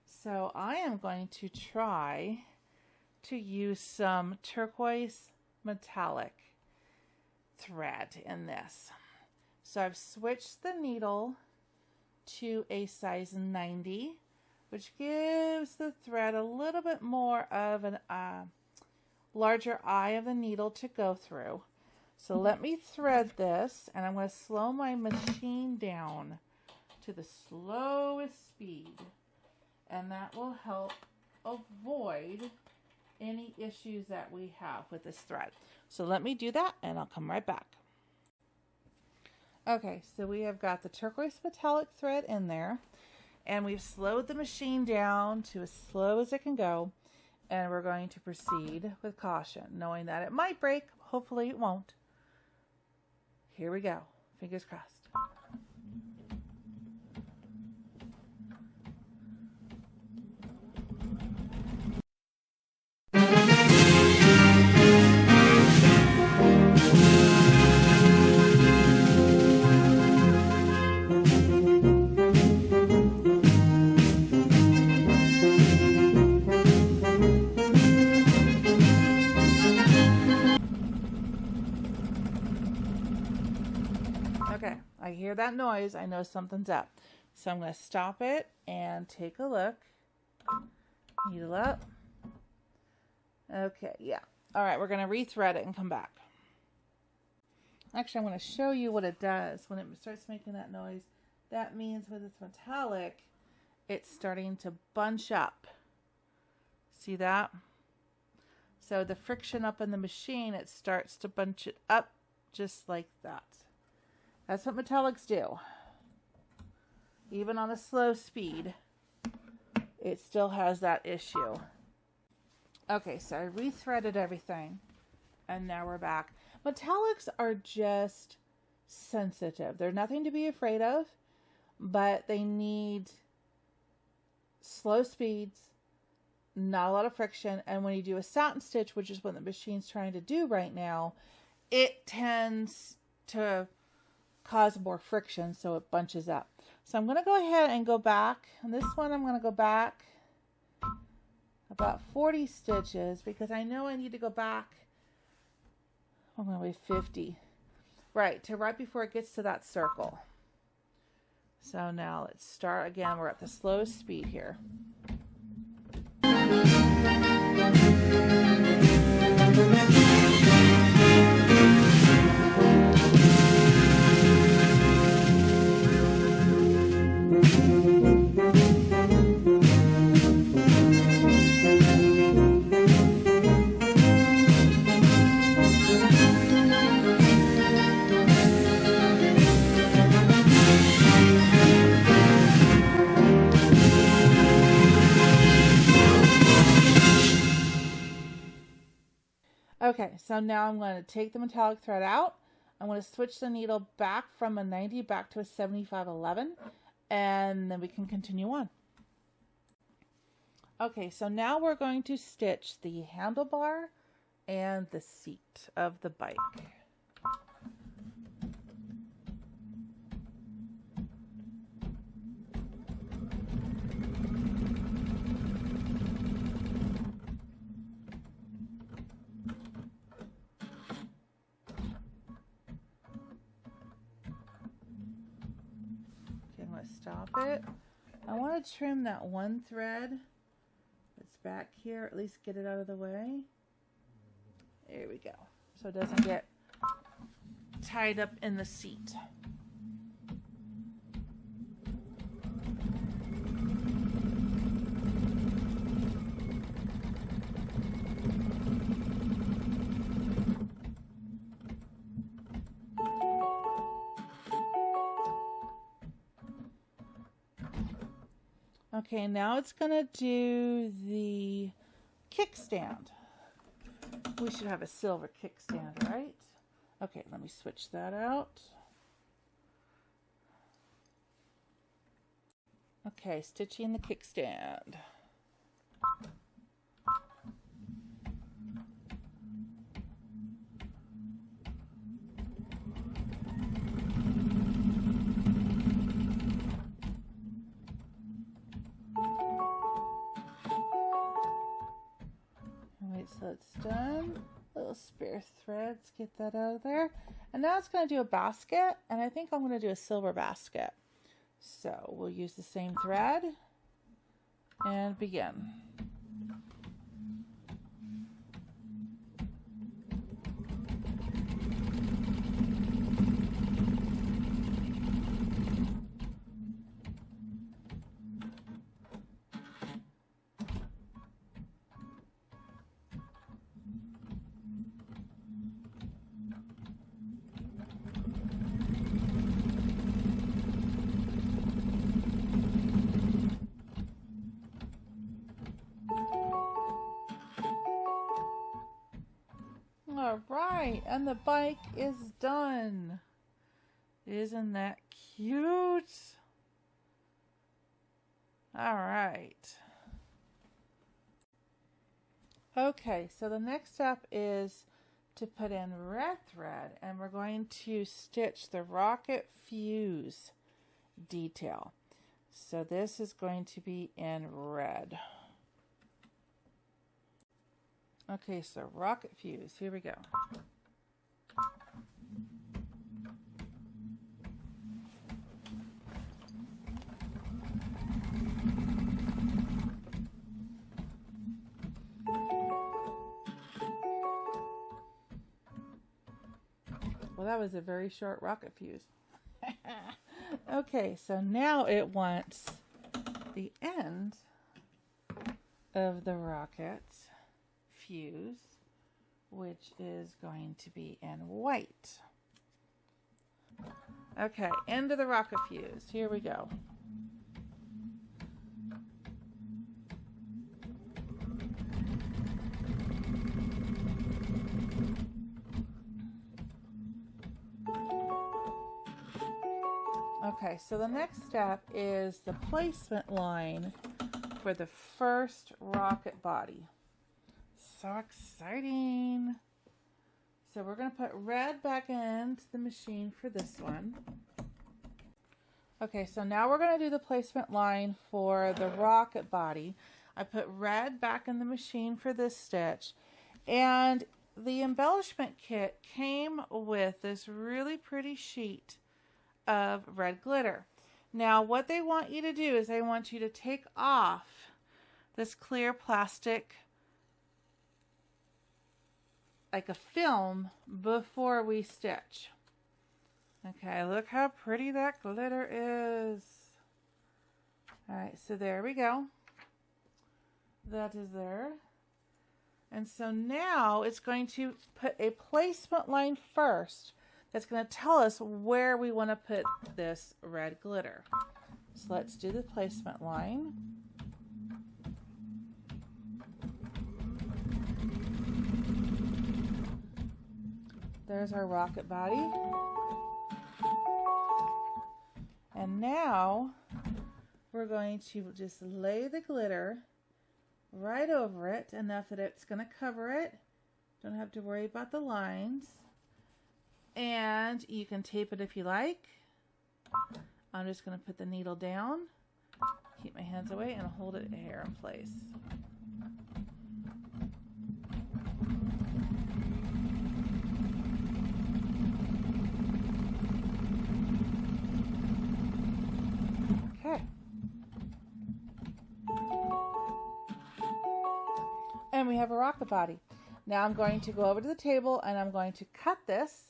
So I am going to try to use some turquoise metallic thread in this. So I've switched the needle to a size 90, which gives the thread a little bit more of an larger eye of the needle to go through. So let me thread this, and I'm going to slow my machine down to the slowest speed, and that will help avoid any issues that we have with this thread. So let me do that and I'll come right back. Okay, so we have got the turquoise metallic thread in there, and we've slowed the machine down to as slow as it can go, and we're going to proceed with caution, knowing that it might break. Hopefully it won't. Here we go. Fingers crossed. that noise, I know something's up. So I'm going to stop it and take a look. Needle up. Okay, yeah. All right, we're going to rethread it and come back. Actually, I'm going to show you what it does when it starts making that noise. That means with it's metallic, it's starting to bunch up. See that? So the friction up in the machine, it starts to bunch it up just like that. That's what metallics do. Even on a slow speed, it still has that issue. Okay, so I rethreaded everything, and now we're back. Metallics are just sensitive. They're nothing to be afraid of, but they need slow speeds, not a lot of friction, and when you do a satin stitch, which is what the machine's trying to do right now, it tends to cause more friction, so it bunches up. So I'm going to go ahead and go back. On this one, I'm going to go back about 40 stitches because I know I need to go back. I'm going to be 50. Right, to right before it gets to that circle. So now let's start again. We're at the slowest speed here. Okay, so now I'm going to take the metallic thread out. I'm going to switch the needle back from a 90 back to a 75/11, and then we can continue on. Okay, so now we're going to stitch the handlebar and the seat of the bike. Stop it. I want to trim that one thread that's back here, at least get it out of the way. There we go. So it doesn't get tied up in the seat. Okay, now it's going to do the kickstand. We should have a silver kickstand, right? Okay, let me switch that out. Okay, stitching the kickstand. So it's done. Little spare threads, get that out of there. And now it's going to do a basket, and I think I'm going to do a silver basket. So we'll use the same thread and begin. All right, and the bike is done. Isn't that cute? All right. Okay, so the next step is to put in red thread, and we're going to stitch the rocket fuse detail. So this is going to be in red. Okay, so rocket fuse, here we go. that was a very short rocket fuse. Okay, so now it wants the end of the rocket fuse, which is going to be in white. Okay, end of the rocket fuse. Here we go. Okay, so the next step is the placement line for the first rocket body. So exciting. So we're going to put red back into the machine for this one. Okay, so now we're going to do the placement line for the rocket body. I put red back in the machine for this stitch. And the embellishment kit came with this really pretty sheet of red glitter. Now what they want you to do is they want you to take off this clear plastic, like a film, before we stitch. Okay, look how pretty that glitter is. Alright, so there we go. That is there. And so now it's going to put a placement line first that's going to tell us where we want to put this red glitter. So let's do the placement line. There's our rocket body. And now we're going to just lay the glitter right over it, enough that it's going to cover it. Don't have to worry about the lines. And you can tape it if you like. I'm just going to put the needle down, keep my hands away, and hold it here in place. Okay. And we have a rocket body. Now I'm going to go over to the table and I'm going to cut this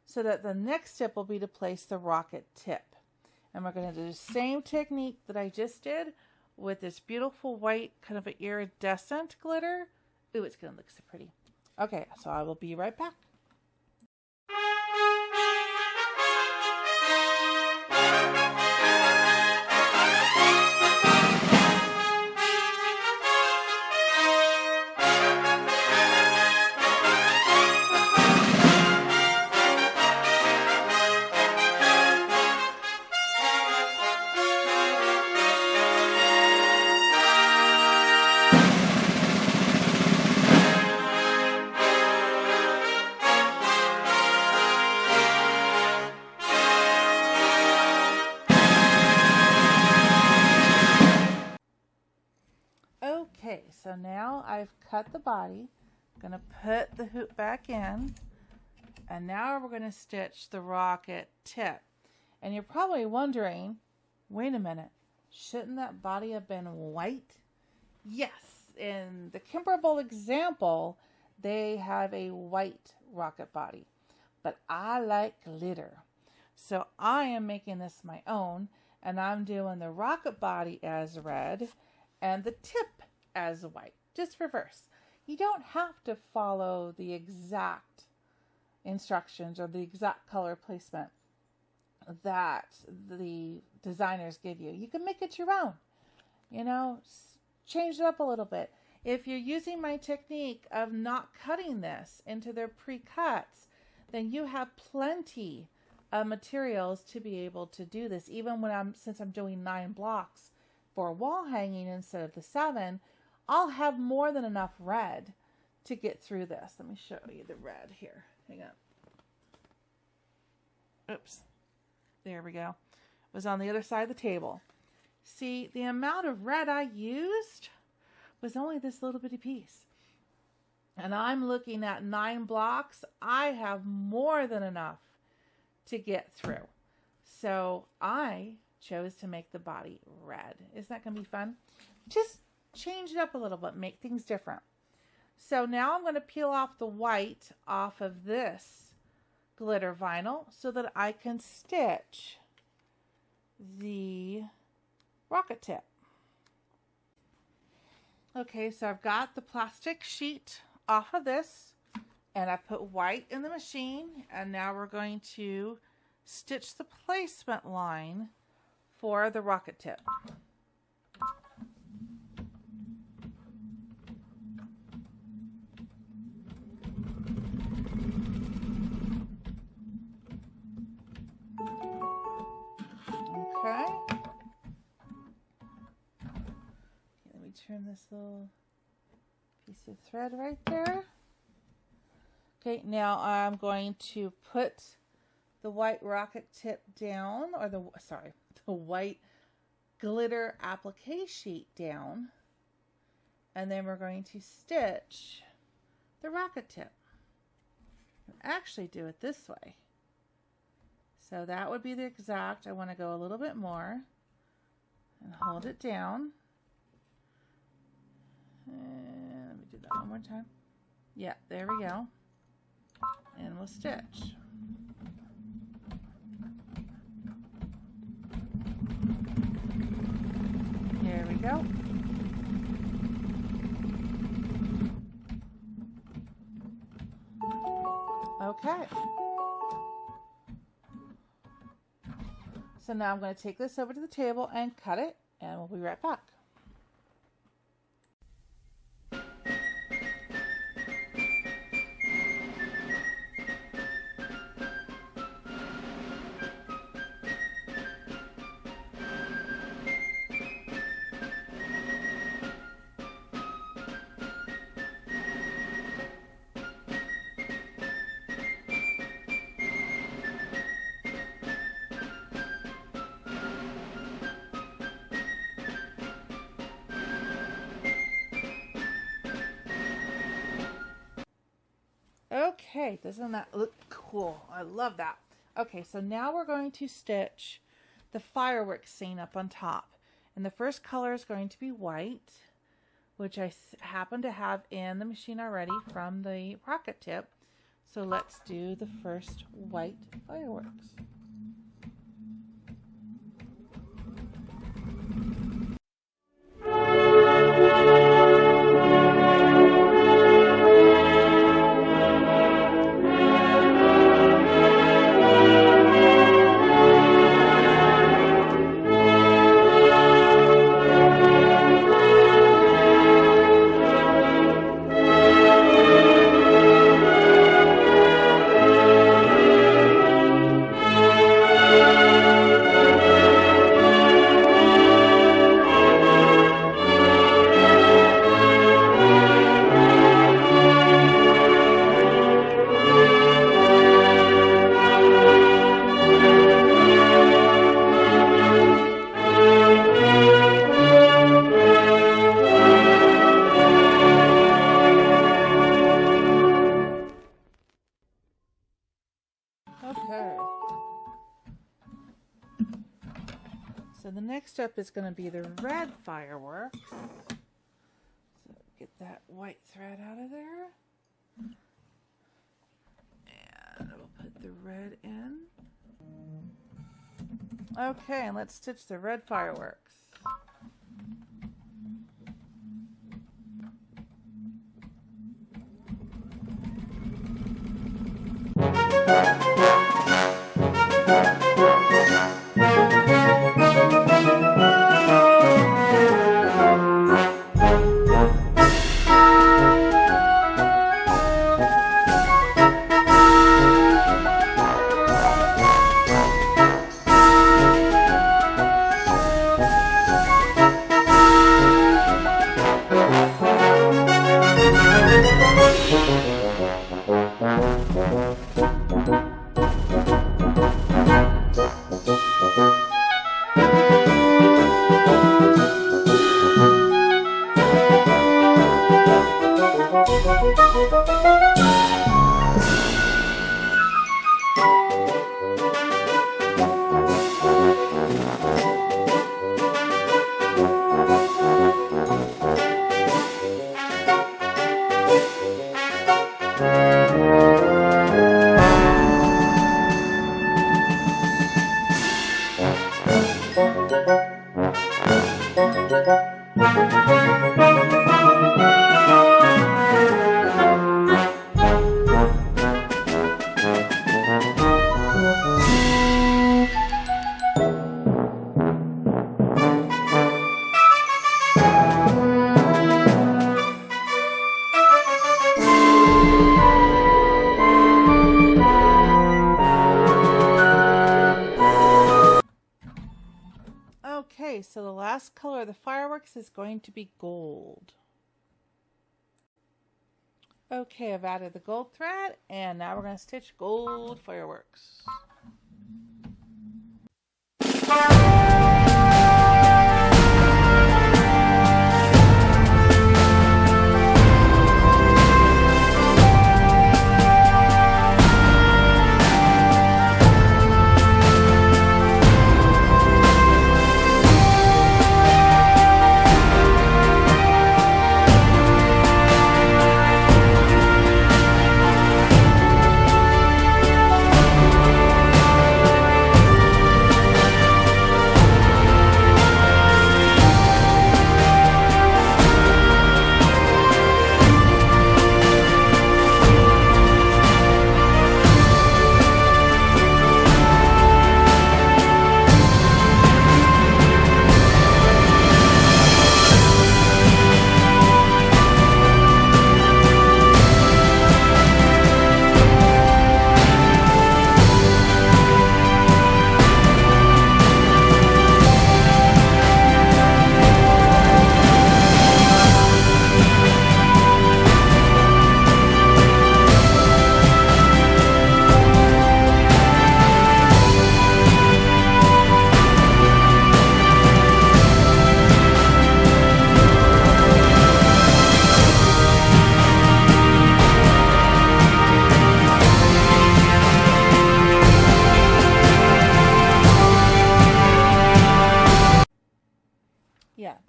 so that the next step will be to place the rocket tip. And we're going to do the same technique that I just did with this beautiful white kind of an iridescent glitter. Ooh, it's going to look so pretty. Okay, so I will be right back. Okay, so now I've cut the body. I'm going to put the hoop back in. And now we're going to stitch the rocket tip. And you're probably wondering, wait a minute, shouldn't that body have been white? Yes, in the Kimberbell example, they have a white rocket body. But I like glitter. So I am making this my own. And I'm doing the rocket body as red and the tip as white, just reverse. You don't have to follow the exact instructions or the exact color placement that the designers give you. You can make it your own, you know, change it up a little bit. If you're using my technique of not cutting this into their pre-cuts, then you have plenty of materials to be able to do this. Even when since I'm doing 9 blocks for wall hanging instead of the 7, I'll have more than enough red to get through this. Let me show you the red here. Hang on. Oops. There we go. It was on the other side of the table. See, the amount of red I used was only this little bitty piece. And I'm looking at 9 blocks. I have more than enough to get through. So I chose to make the body red. Isn't that going to be fun? Just change it up a little bit, make things different. So now I'm going to peel off the white off of this glitter vinyl so that I can stitch the rocket tip. Okay, so I've got the plastic sheet off of this, and I put white in the machine, and now we're going to stitch the placement line for the rocket tip. Okay. Let me turn this little piece of thread right there. Okay, now I'm going to put the white rocket tip down, or the white glitter applique sheet down, and then we're going to stitch the rocket tip. Actually do it this way. So that would be the exact, I want to go a little bit more and hold it down. And let me do that one more time. Yeah, there we go. And we'll stitch. Here we go. Okay. So now I'm going to take this over to the table and cut it, and we'll be right back. Okay, doesn't that look cool? I love that. Okay, so now we're going to stitch the fireworks scene up on top. And the first color is going to be white, which I happen to have in the machine already from the rocket tip. So let's do the first white fireworks. Okay. So the next step is going to be the red fireworks. So get that white thread out of there. And we'll put the red in. Okay, and let's stitch the red fireworks. Okay, so the last color of the fireworks is going to be gold. Okay, I've added the gold thread, and now we're going to stitch gold fireworks.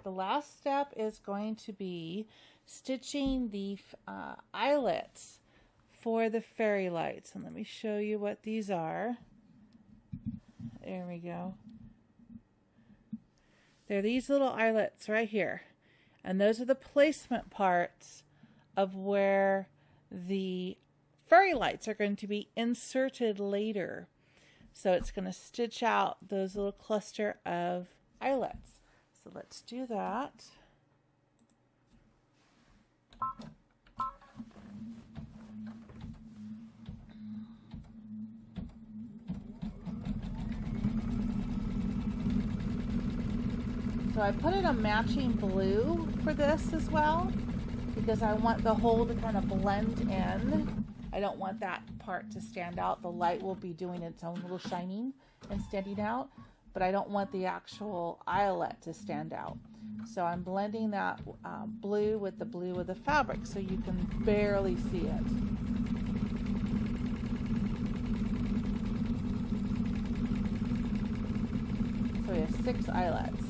The last step is going to be stitching the eyelets for the fairy lights. And let me show you what these are. There we go. They're these little eyelets right here. And those are the placement parts of where the fairy lights are going to be inserted later. So it's going to stitch out those little cluster of eyelets. So let's do that. So I put in a matching blue for this as well, because I want the whole to kind of blend in. I don't want that part to stand out. The light will be doing its own little shining and standing out, but I don't want the actual eyelet to stand out. So I'm blending that blue with the blue of the fabric so you can barely see it. So we have 6 eyelets.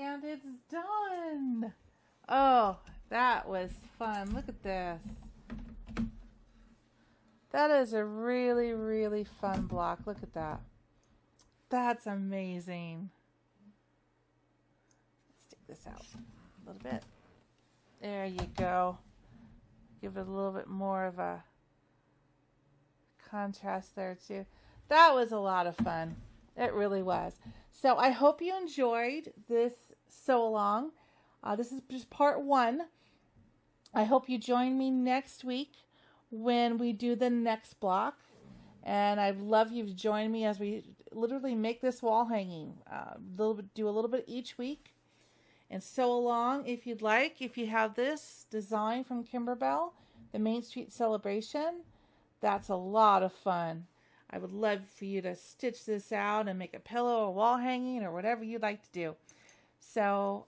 And it's done. Oh, that was fun. Look at this. That is a really, really fun block. Look at that. That's amazing. Let's take this out a little bit. There you go. Give it a little bit more of a contrast there too. That was a lot of fun. It really was. So I hope you enjoyed this sew along. This is just part 1. I hope you join me next week when we do the next block. And I'd love you to join me as we literally make this wall hanging. Do a little bit each week and sew along if you'd like. If you have this design from Kimberbell, the Main Street Celebration, that's a lot of fun. I would love for you to stitch this out and make a pillow or wall hanging or whatever you'd like to do. So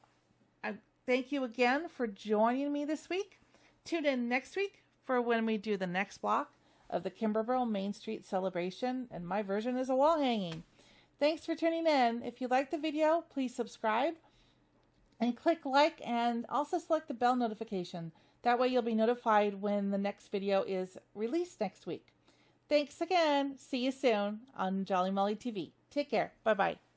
I thank you again for joining me this week. Tune in next week for when we do the next block of the Kimberbell Main Street Celebration, and my version is a wall hanging. Thanks for tuning in. If you liked the video, please subscribe And click like and also select the bell notification. That way you'll be notified when the next video is released next week. Thanks again. See you soon on Jolly Molly TV. Take care. Bye-bye.